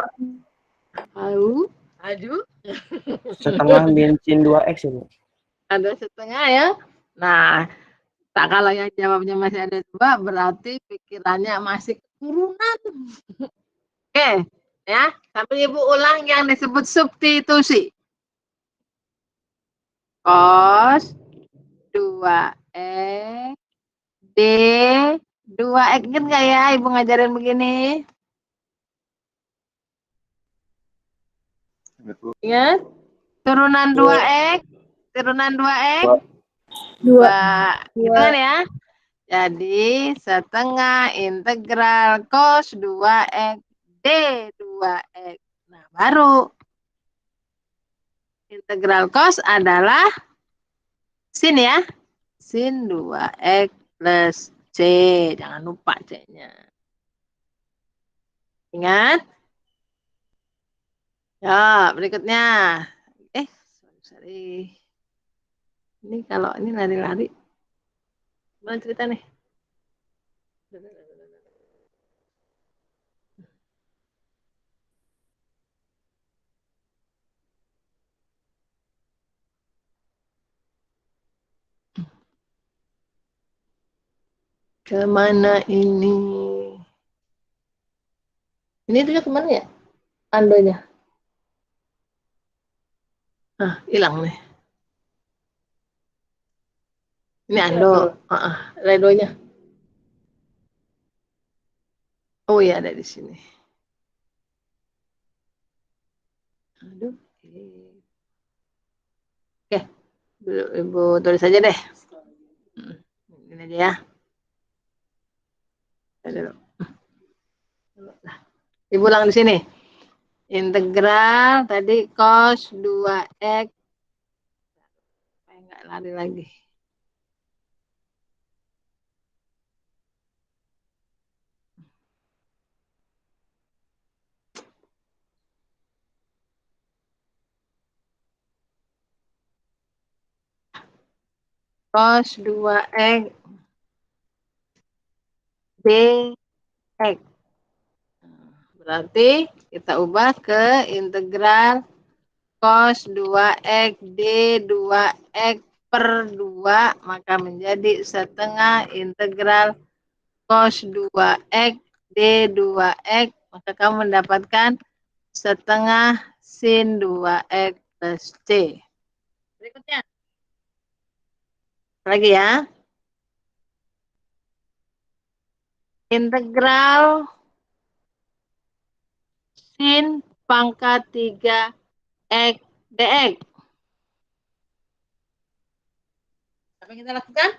Aju. setengah min sin 2x ya, Bu. Ada setengah ya. Nah, tak kalau yang jawabnya masih ada 2, berarti pikirannya masih keturunan. Oke, ya. Sambil Ibu ulang yang disebut substitusi. Cos 2x D 2x, ingat nggak ya Ibu ngajarin begini? Ingat, Bu. Ingat? Turunan 2x. Turunan 2x. 2. 2. Hitungan ya. Jadi setengah integral cos 2x D 2x. Nah, baru integral cos adalah sin ya. Sin 2x plus C. Jangan lupa C-nya. Ingat? Ya, berikutnya. Sorry. Ini kalau ini lari-lari. Gimana cerita nih? Kemana ini? Ini dia kemana ya? Andonya. Hilang nih. Ini ando. Redonya. Oh iya, ada di sini. Aduh. Oke. Ibu tulis aja deh. Ini aja ya. Ibu ulang di sini. Integral tadi cos 2x. Supaya nggak lari lagi. Cos 2x dx. Berarti kita ubah ke integral cos 2x d 2x per 2, maka menjadi setengah integral cos 2x d 2x, maka kamu mendapatkan setengah sin 2x plus c. Berikutnya. Lagi ya. Integral sin pangkat 3 x dx. Apa yang kita lakukan?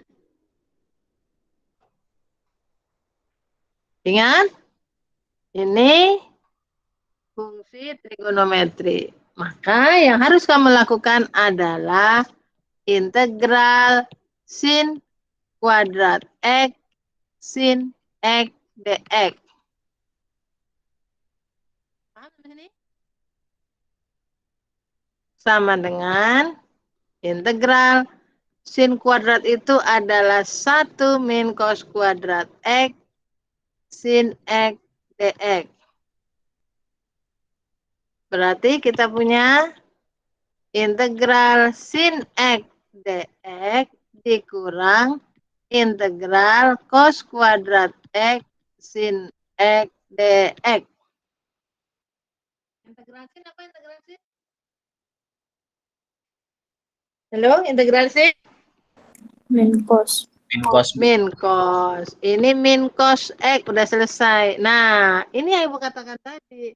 Ingat? Ini fungsi trigonometri. Maka yang harus kamu lakukan adalah integral sin kuadrat x sin x dx. Paham ini? Sama dengan integral sin kuadrat itu adalah 1 min cos kuadrat x sin x dx. Berarti kita punya integral sin x dx dikurang integral cos kuadrat x sin x dx. Integral sin apa integral sin? Halo, integral sin? Min cos. Min cos. Min cos. Ini min cos X udah selesai. Nah, ini yang Ibu katakan tadi.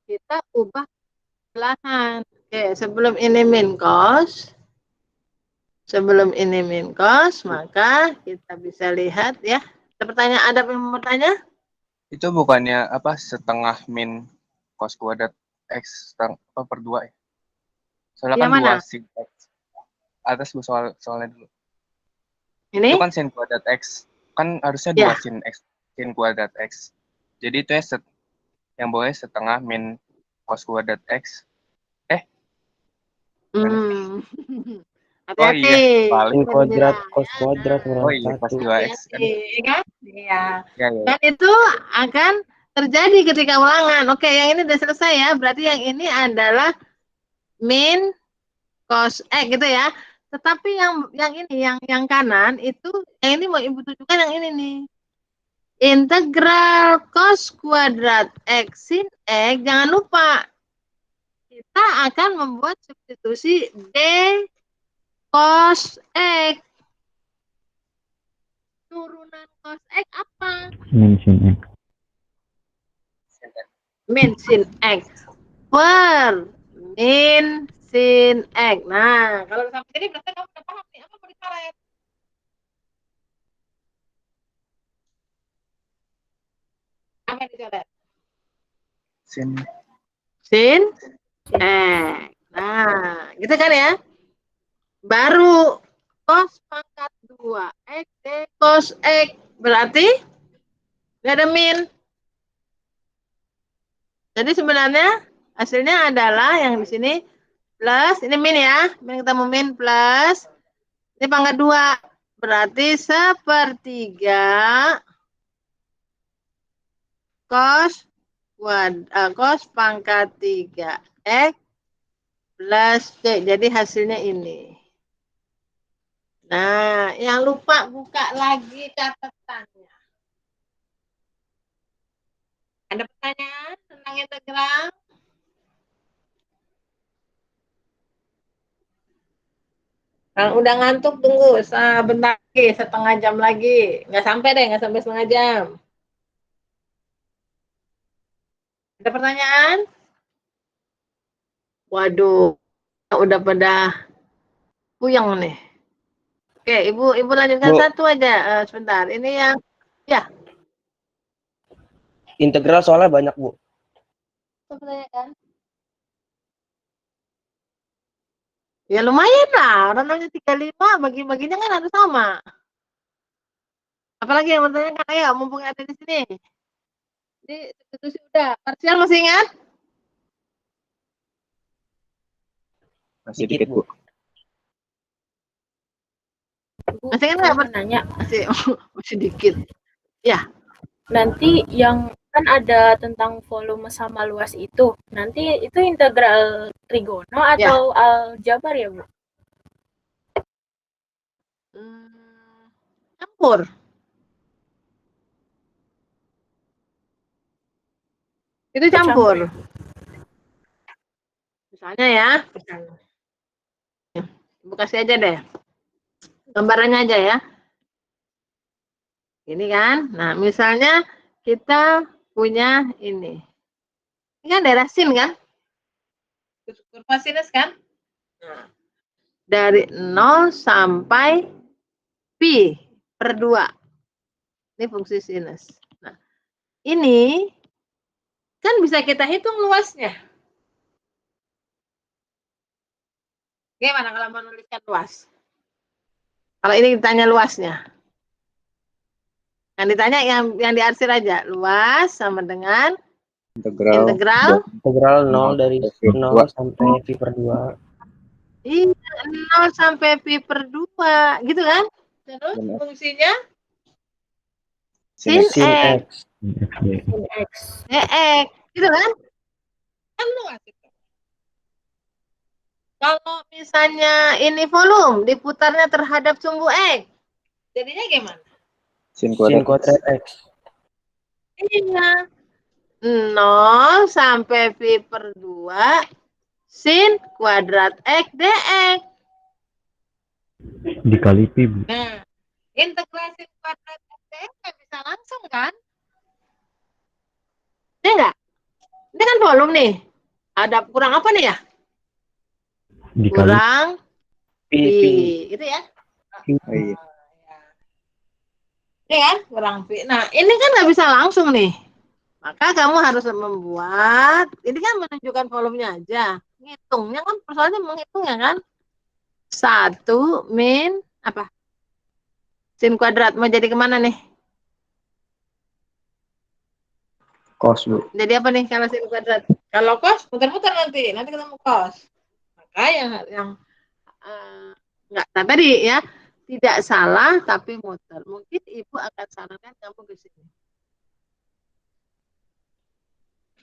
Kita ubah belahan. Oke, sebelum ini min cos. Sebelum ini min cos, maka kita bisa lihat ya. Pertanyaan, ada yang mau bertanya? Itu bukannya apa setengah min cos kuadrat x per 2 ya? Soalnya Yang kan mana? 2 sin x. Atas soalnya dulu. Ini? Itu kan sin kuadrat x. Kan harusnya 2 sin x, sin kuadrat x. Jadi itu ya yang bawahnya setengah min cos kuadrat x. Hati-hati. Oh iya, balik. Sin kuadrat cos kuadrat Oh iya, pas 2x kan. Kan? Iya. Ya. Dan itu akan terjadi ketika ulangan. Oke, yang ini udah selesai ya. Berarti yang ini adalah min cos X gitu ya. Tetapi yang ini yang kanan itu yang ini mau Ibu tunjukkan yang ini nih. Integral cos kuadrat X sin X, jangan lupa kita akan membuat substitusi D cos X. Turunan cos X apa? Min sin X. Min sin X per min sin X. Nah, kalau sampai sini berarti kamu udah paham nih apa mau dicoret. Apa yang dicoret? Sin. Sin X. Nah, gitu kan ya. Baru cos pangkat 2 X D cos X. Berarti nggak ada min. Jadi sebenarnya hasilnya adalah yang di sini plus, ini min ya. Min kita mau min plus. Ini pangkat 2. Berarti 1/3 cos cos pangkat 3 X plus C. Jadi hasilnya ini. Nah, yang lupa buka lagi catatannya. Ada pertanyaan tentang integral? Kalau udah ngantuk tunggu sebentar lagi, setengah jam lagi. Nggak sampai deh, nggak sampai setengah jam. Ada pertanyaan? Waduh, udah pada puyeng nih. Oke, ibu lanjutkan Bu. satu aja sebentar. Ini yang ya. Integral soalnya banyak, Bu. Pertanyaan kan? Ya lumayan lah, orang namanya 35, bagi-baginya kan harus sama. Apalagi yang bertanya kan, ayo mumpung ada di sini. Jadi substitusi udah. Parsial masih ingat? Masih dikit, Bu. Masih ingat nggak? Nanya. Masih dikit. Ya. Nanti yang kan ada tentang volume sama luas itu. Nanti itu integral trigono atau aljabar ya, Bu? Campur. Itu campur. Misalnya ya, Ibu kasih aja deh. Gambarannya aja ya. Ini kan. Nah, misalnya kita punya ini. Ini kan daerah sin kan? Kurva sinus kan? Nah, dari 0 sampai pi per 2. Ini fungsi sinus. Nah, ini kan bisa kita hitung luasnya. Gimana kalau menuliskan luas? Kalau ini ditanya luasnya. Yang ditanya yang diarsir aja. Luas sama dengan integral 0 dari 0 sampai pi per 2. Iya, 0 sampai pi per 2. Gitu kan? Terus fungsinya sin X. Sin X. X. Gitu kan? Kan luas itu. Kalau misalnya ini volume diputarnya terhadap sumbu X. Jadinya gimana? Sin kuadrat X. Iya. 0 sampai pi per 2 sin kuadrat X dx. Dikali pi. Nah, integrasi kuadrat X dx nggak bisa langsung kan? Ini enggak? Ini kan volume nih. Ada kurang apa nih ya? Dikali Kurang pi. Gitu ya? Iya. Ini kan kurang pi. Nah, ini kan nggak bisa langsung nih. Maka kamu harus membuat, ini kan menunjukkan volumenya aja. Ngitungnya kan, persoalannya menghitungnya kan. 1 min, apa? Sin kuadrat, mau jadi kemana nih? Cos, Bu. Jadi apa nih kalau sin kuadrat? Kalau cos, muter-muter nanti ketemu cos. Maka yang enggak, tadi ya, tidak salah tapi muter. Mungkin ibu akan sarankan kamu ke sini.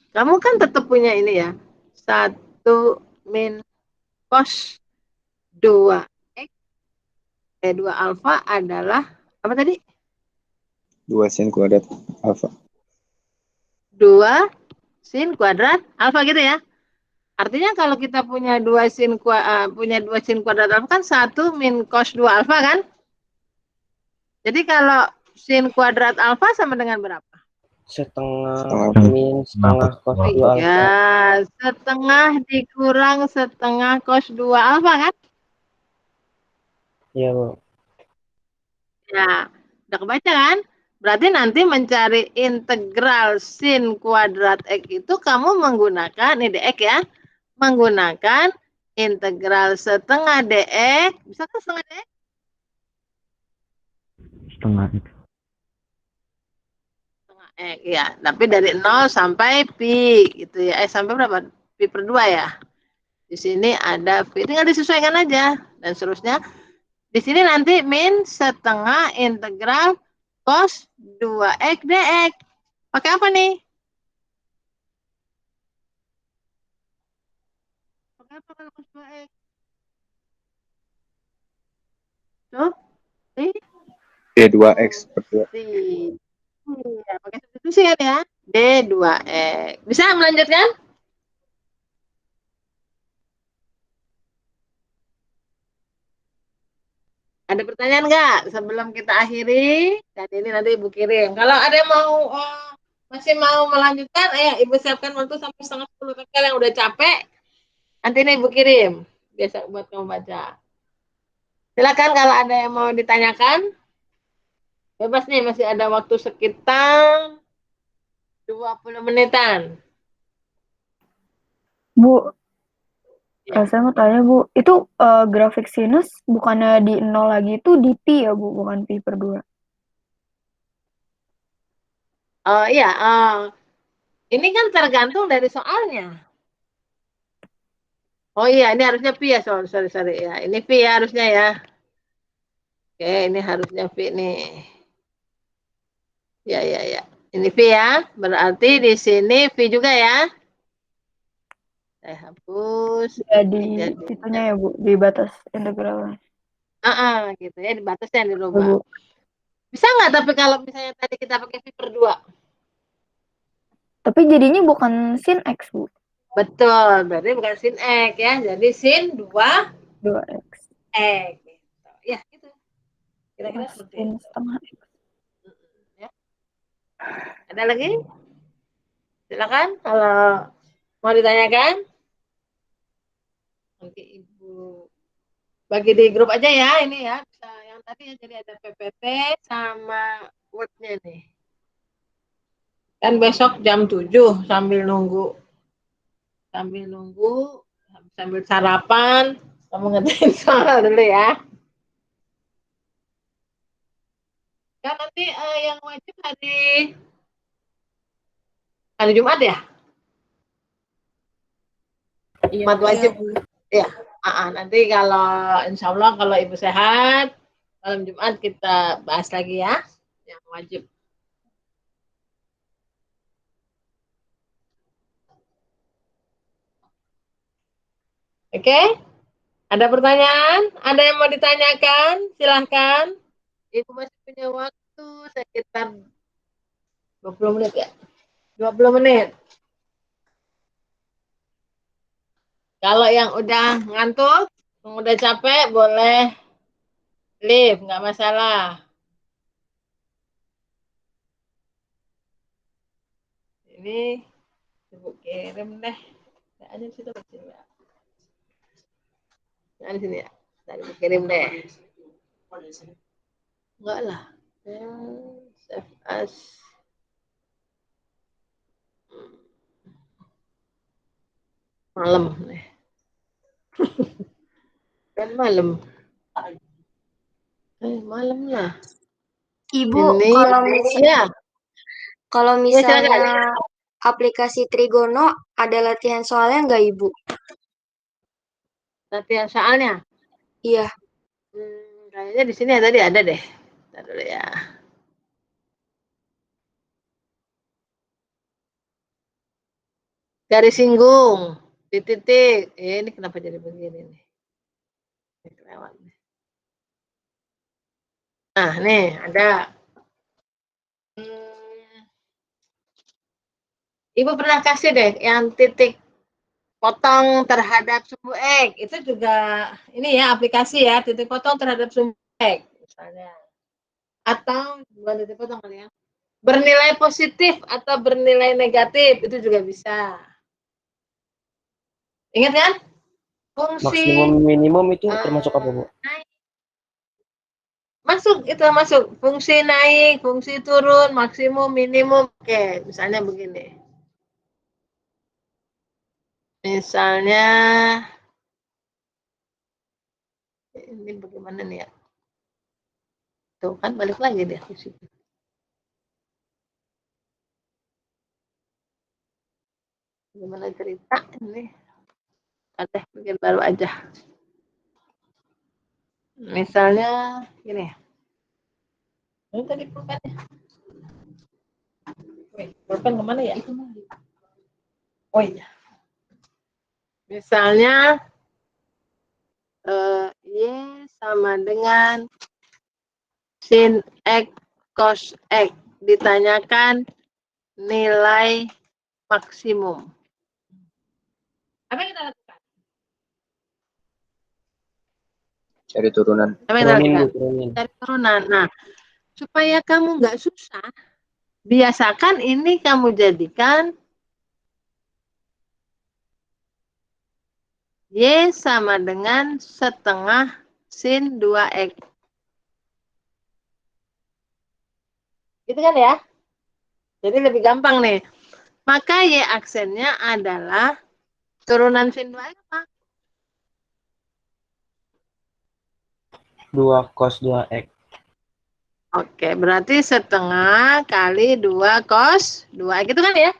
Kamu kan tetap punya ini ya. 1 min cos 2 X 2 alfa adalah apa tadi? 2 sin kuadrat alfa. 2 sin kuadrat alfa gitu ya. Artinya kalau kita punya 2 sin kuadrat alfa kan 1 min cos 2 alfa kan? Jadi kalau sin kuadrat alfa sama dengan berapa? setengah min setengah cos 2 alfa. Ya, setengah dikurang setengah cos 2 alfa kan? Iya, Bu. Ya, udah kebaca kan? Berarti nanti mencari integral sin kuadrat X itu kamu menggunakan, ini dx ya, menggunakan integral setengah dx, bisa kan setengah dx? Setengah X. Setengah X, ya. Tapi dari 0 sampai pi, gitu ya. Sampai berapa? Pi per 2 ya. Di sini ada pi, tinggal disesuaikan aja. Dan seterusnya. Di sini nanti min setengah integral cos 2x dx. Pakai apa nih? Pakai apa kalau cos 2x? Tuh, D2X per 2. Iya, pakai substitusi kan ya? D2x. Bisa melanjutkan? Ada pertanyaan nggak sebelum kita akhiri? Dan ini nanti Ibu kirim. Kalau ada yang mau masih mau melanjutkan, Ibu siapkan waktu sampai setengah 10. Kalau yang udah capek, nanti ini Ibu kirim. Biasa buat kamu baca. Silakan kalau ada yang mau ditanyakan. Bebas nih, masih ada waktu sekitar 20 menitan. Bu, Ya. saya mau tanya Bu, itu grafik sinus bukannya di 0 lagi itu di pi ya Bu, bukan pi per 2? Iya, ini kan tergantung dari soalnya. Oh iya, ini harusnya pi ya, sorry ya. Ini pi ya harusnya ya. Oke, ini harusnya pi nih. Ya. Ini pi ya, berarti di sini pi juga ya. Saya hapus. Jadi itunya ya Bu, di batas integralnya. Gitu ya, di batasnya yang dirubah. Bisa nggak tapi kalau misalnya tadi kita pakai pi per 2? Tapi jadinya bukan sin X, Bu. Betul, berarti bukan sin X ya. Jadi sin 2X. X. Gitu. Ya, gitu. Kira-kira seperti Sin itu. setengah X. Ya. Ada lagi? Silakan kalau mau ditanyakan. Nanti Ibu bagi di grup aja ya, ini ya. Bisa yang tadi ya, jadi ada PPT sama Word-nya nih. Kan besok jam 7 sambil nunggu sambil sarapan, kamu ngerjain soal dulu ya. Kan nanti yang wajib hari Jumat ya? Jumat wajib. Ya. Nanti kalau insya Allah kalau Ibu sehat, malam Jumat kita bahas lagi ya, yang wajib. Oke? Ada pertanyaan? Ada yang mau ditanyakan? Silahkan. Ibu masih punya waktu sekitar 20 menit ya? 20 menit. Kalau yang udah ngantuk, yang udah capek, boleh leave, nggak masalah. Ini Ibu kirim deh. Ada di situ kecil ya. Nah, di sini ya. Tadi Ibu kirim deh. Enggak lah. Save as. Malam nih. Kan malam. Malam lah. Ibu, Ini, kalau misalnya silakan. aplikasi Trigono ada latihan soalnya nggak Ibu? Latihan soalnya? Iya. Kayaknya di sini tadi ada deh. Ntar dulu ya. Garis singgung, titik. Ini kenapa jadi begini nih? Lewat. Nah, nih ada. Ibu pernah kasih deh yang titik potong terhadap sumbu X. Itu juga ini ya aplikasi ya, titik potong terhadap sumbu X misalnya. Atau bukan titik potong kali ya. bernilai positif atau bernilai negatif, itu juga bisa. Ingat kan? Fungsi Maksimum minimum itu termasuk apa, Bu? masuk, itu masuk. Fungsi naik, fungsi turun, maksimum, minimum. Oke, misalnya begini. Misalnya, ini bagaimana nih ya? Tuh kan balik lagi dia ke situ. Gimana cerita ini? Ada bikin baru aja. Misalnya gini. Ini tadi pulpennya. Wait, pulpen kemana ya? Oh iya. Misalnya Y sama dengan sin X cos X. Ditanyakan nilai maksimum. Apa yang kita lakukan? Cari turunan. Apa yang kita lakukan? Cari turunan. Nah, supaya kamu nggak susah, biasakan ini kamu jadikan Y sama dengan setengah sin 2X. Gitu kan ya? Jadi lebih gampang nih. Maka Y aksennya adalah turunan sin 2X apa? 2 cos 2X. Oke, berarti setengah kali 2 cos 2X itu kan ya?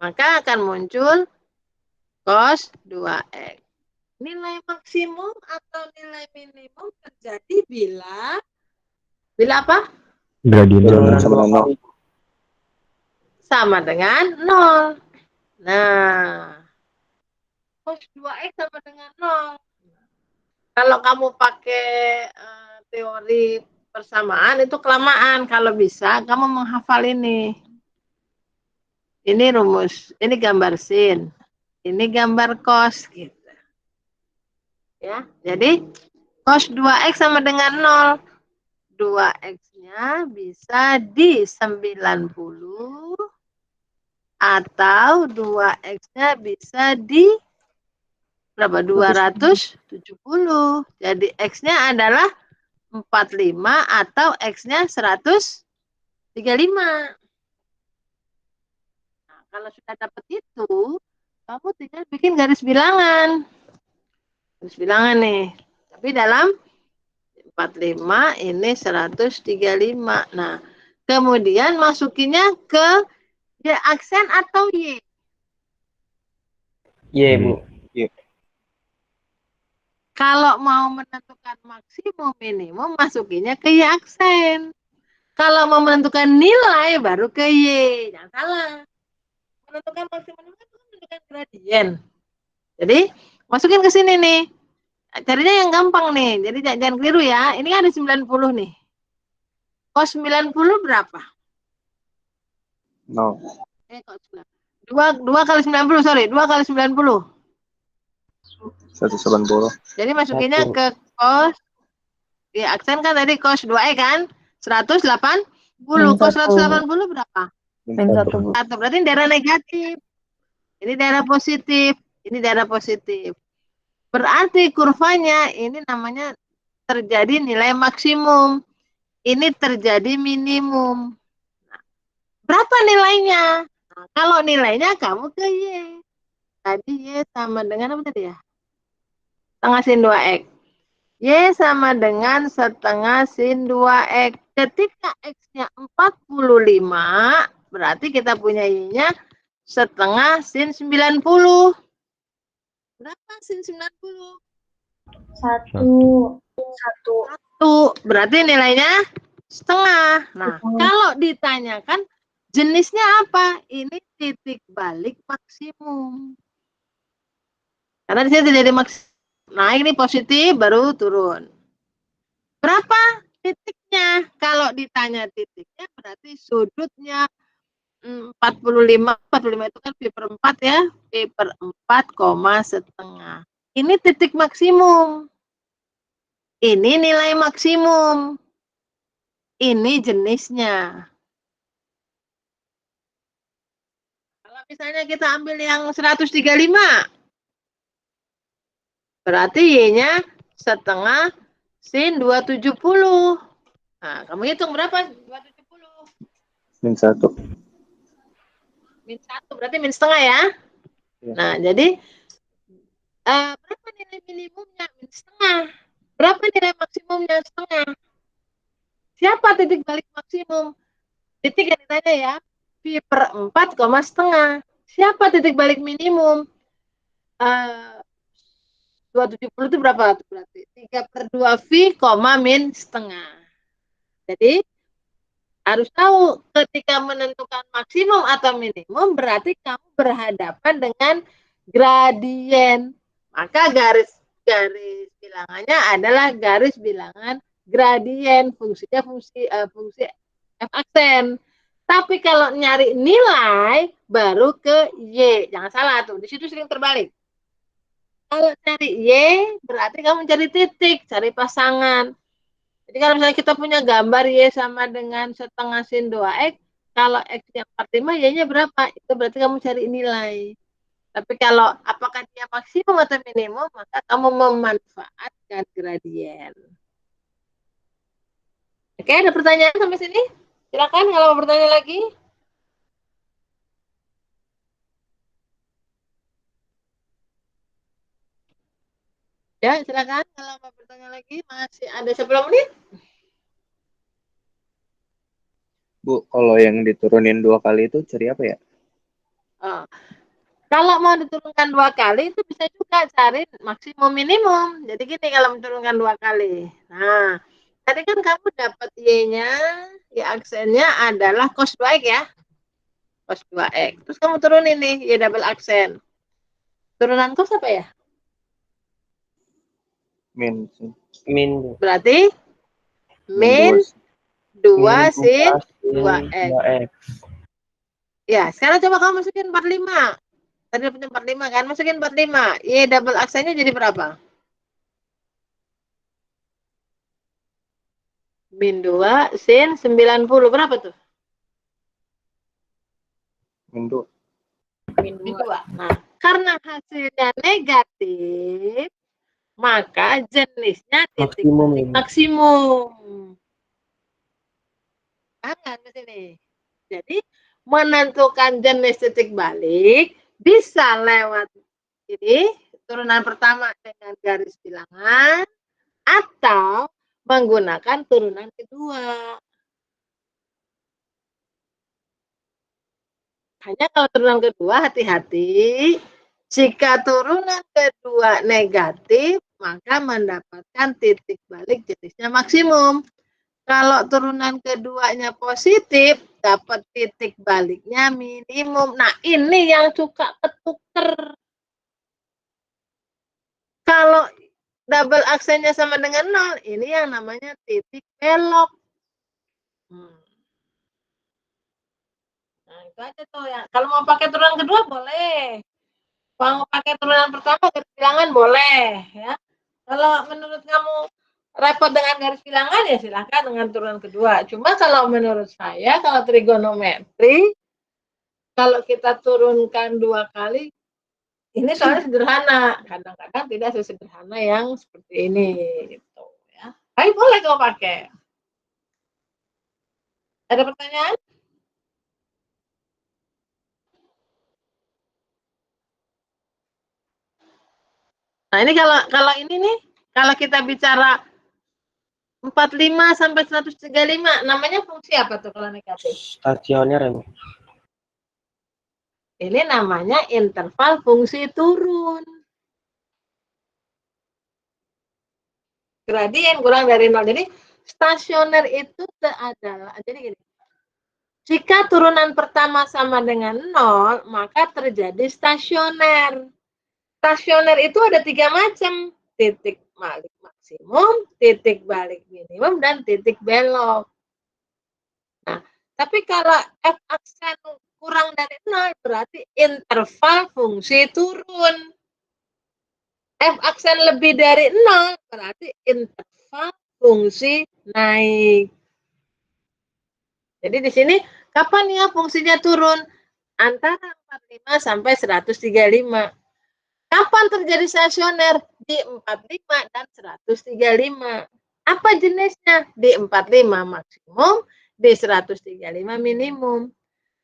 Maka akan muncul cos 2X. Nilai maksimum atau nilai minimum terjadi bila apa? Gradien Sama dengan 0. Nah, cos 2X sama dengan 0. Kalau kamu pakai teori persamaan itu kelamaan. Kalau bisa kamu menghafal ini. Ini rumus, ini gambar sin. Ini gambar cos gitu. Ya, jadi cos 2X sama dengan 0. 2X-nya bisa di 90 atau 2X-nya bisa di berapa? 270. Jadi X-nya adalah 45 atau X-nya 135. Nah, kalau sudah dapat itu, kamu tinggal bikin garis bilangan. Garis bilangan nih. Tapi dalam 45 ini 135. Nah, kemudian masukinnya ke Y aksen atau Y? Y, Bu. Y. Kalau mau menentukan maksimum minimum, masukinnya ke Y aksen. Kalau mau menentukan nilai, baru ke Y. Jangan salah. Menentukan maksimum minimum itu menentukan gradien. Jadi, masukin ke sini nih. Carinya yang gampang nih. Jadi jangan keliru ya. Ini ada 90 nih. Cos 90 berapa? 0. Cos 2 kali 90, sorry. 2 kali 90. 180. Jadi masukinnya ke cos. Ya, aksen kan tadi cos 2E kan? 180. Cos 180 berapa? Min 1. Berarti ini daerah negatif. Ini daerah positif. Ini daerah positif. Berarti kurvanya ini namanya terjadi nilai maksimum. Ini terjadi minimum. Nah, berapa nilainya? Nah, kalau nilainya kamu ke Y. Tadi Y sama dengan apa tadi ya? Setengah sin 2X. Y sama dengan setengah sin 2X. Ketika X-nya 45, berarti kita punya Y-nya setengah sin 90. Berapa sin 90? 1. Berarti nilainya setengah. Nah, kalau ditanyakan jenisnya apa? Ini titik balik maksimum. Karena di sini terjadi naik ini positif baru turun. Berapa titiknya? Kalau ditanya titiknya berarti sudutnya 45 itu kan pi per 4 ya. Pi per 4, setengah. Ini titik maksimum. Ini nilai maksimum. ini jenisnya. Kalau misalnya kita ambil yang 135, berarti Y-nya setengah sin 270. Nah, kamu hitung berapa? 270. Min 1. Min 1, berarti min setengah ya. Ya. Nah, jadi berapa nilai minimumnya? Min setengah. Berapa nilai maksimumnya? Setengah. Siapa titik balik maksimum? Titik yang ditanya ya. Pi per 4, setengah. Siapa titik balik minimum? 270 itu berapa? Berarti 3 per 2 V, min setengah. Jadi, harus tahu ketika menentukan maksimum atau minimum, berarti kamu berhadapan dengan gradien. Maka garis bilangannya adalah garis bilangan gradien. Fungsinya fungsi F aksen. Tapi kalau nyari nilai, baru ke Y. Jangan salah tuh, di situ sering terbalik. Kalau cari Y, berarti kamu cari titik, cari pasangan. Jadi kalau misalnya kita punya gambar Y sama dengan setengah sin 2X, kalau X-nya 45, Y-nya berapa? Itu berarti kamu cari nilai. Tapi kalau apakah dia maksimum atau minimum, maka kamu memanfaatkan gradien. Oke, ada pertanyaan sampai sini? Silakan kalau mau bertanya lagi. Ya, silakan kalau mau bertanya lagi. Masih ada 10 menit. Bu, kalau yang diturunin 2 kali itu cari apa ya? Oh. Kalau mau diturunkan 2 kali, itu bisa juga cari maksimum minimum. Jadi gini, kalau menurunkan 2 kali. Nah, tadi kan kamu dapat Y-nya, Y aksennya adalah cos 2X ya. Cos 2X. Terus kamu turunin nih, Y double aksen. Turunan cos apa ya? Min. Berarti min 2 sin 2X. Ya, sekarang coba kamu masukin 45. Tadi punya 45 kan? Masukin 45. Y double aksennya jadi berapa? Min 2 sin 90. Berapa tuh? Min 2. Min 2. Nah, karena hasilnya negatif, maka jenisnya titik balik maksimum. Paham ke sini? Jadi, menentukan jenis titik balik bisa lewat ini, turunan pertama dengan garis bilangan, atau menggunakan turunan kedua. Hanya kalau turunan kedua, hati-hati. Jika turunan kedua negatif, maka mendapatkan titik balik jenisnya maksimum. Kalau turunan keduanya positif, dapat titik baliknya minimum. Nah, ini yang suka ketuker. Kalau double aksennya sama dengan 0, ini yang namanya titik belok. Nah, itu aja tuh ya. Kalau mau pakai turunan kedua boleh. Kalau mau pakai turunan pertama garis bilangan boleh ya. Kalau menurut kamu repot dengan garis bilangan ya silahkan dengan turunan kedua. Cuma kalau menurut saya kalau trigonometri kalau kita turunkan 2 kali ini soalnya sederhana. Kadang-kadang tidak sesederhana yang seperti ini gitu ya. Tapi boleh kamu pakai. Ada pertanyaan? Nah, ini kalau ini nih, kalau kita bicara 45 sampai 135, namanya fungsi apa tuh kalau negatif? Stasioner ya, Bu. Ini namanya interval fungsi turun. Gradien kurang dari 0. Jadi stasioner itu adalah, jadi gini. Jika turunan pertama sama dengan 0, maka terjadi stasioner. Stasioner itu ada 3 macam. Titik balik maksimum, titik balik minimum, dan titik belok. Nah, tapi kalau F aksen kurang dari 0, berarti interval fungsi turun. F aksen lebih dari 0, berarti interval fungsi naik. Jadi di sini kapan ya fungsinya turun? Antara 45 sampai 135. Kapan terjadi stasioner? Di 45 dan 135. Apa jenisnya? Di 45 maksimum, di 135 minimum.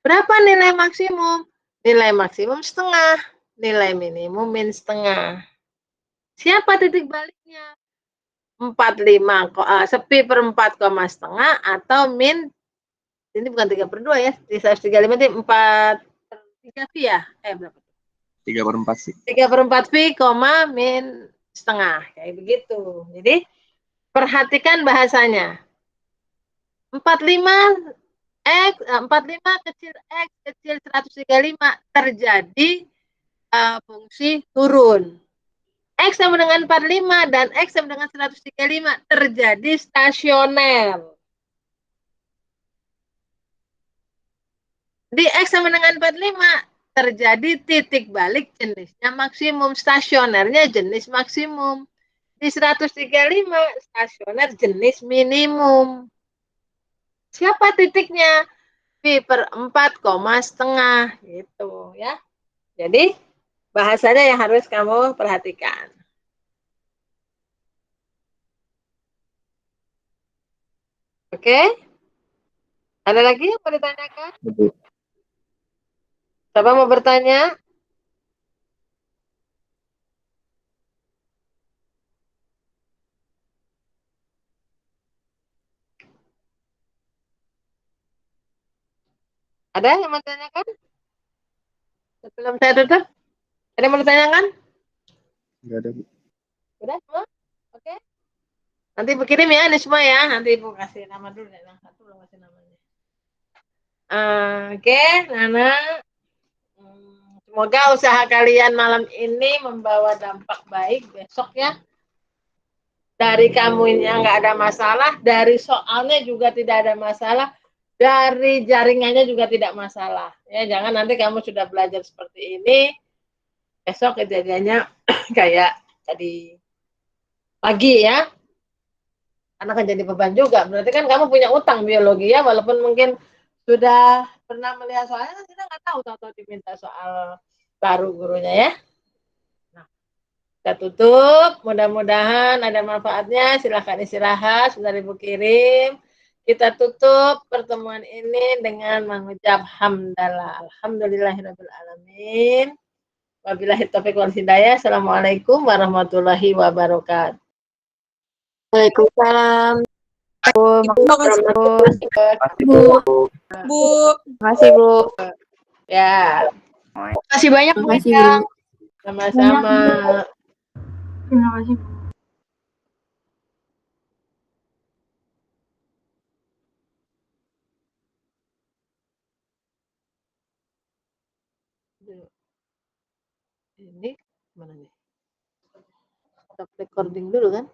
Berapa nilai maksimum? Nilai maksimum setengah, nilai minimum min setengah. Siapa titik baliknya? 45, sepi per 4, setengah atau min, ini bukan 3/2 ya, di 135 itu 4/3 pi ya? Berapa? 3/4 sih. 3/4 pi, min setengah, kayak begitu. Jadi perhatikan bahasanya. 45 kecil X kecil 135 terjadi fungsi turun. X sama dengan 45 dan X sama dengan 135 terjadi stasioner. Di X sama dengan 45 terjadi titik balik jenisnya maksimum, stasionernya jenis maksimum. Di 135 stasioner jenis minimum. Siapa titiknya? Pi per 4, setengah gitu ya. Jadi bahasanya yang harus kamu perhatikan. Oke? Ada lagi yang mau ditanyakan? Siapa mau bertanya? Ada yang mau ditanyakan? Sebelum saya tutup? Ada yang mau ditanyakan? Enggak ada, Bu. Udah semua? Oke? Nanti Ibu kirim ya ini semua ya. Nanti Ibu kasih nama dulu ya. Yang satu belum kasih namanya. Oke, Nana. Semoga usaha kalian malam ini membawa dampak baik besok ya. Dari kamunya nggak ada masalah, dari soalnya juga tidak ada masalah, dari jaringannya juga tidak masalah. Ya, jangan nanti kamu sudah belajar seperti ini, besok kejadiannya kayak tadi pagi ya. Karena kan jadi beban juga. Berarti kan kamu punya utang biologi ya, walaupun mungkin sudah pernah melihat soalnya, kan kita nggak tahu atau diminta soal baru gurunya ya. Nah, kita tutup. Mudah-mudahan ada manfaatnya. Silahkan istirahat. Sudah Ibu kirim. Kita tutup pertemuan ini dengan mengucap hamdalah. Alhamdulillahirabbil alamin. Wabillahi taufiq wal hidayah. Assalamualaikum warahmatullahi wabarakatuh. Waalaikumsalam. Bu. Makasih, Bu. Ya. Makasih banyak, Bu. Makasih, Bu. Sama-sama. Terima kasih. Ini mana nih? Stop recording dulu kan?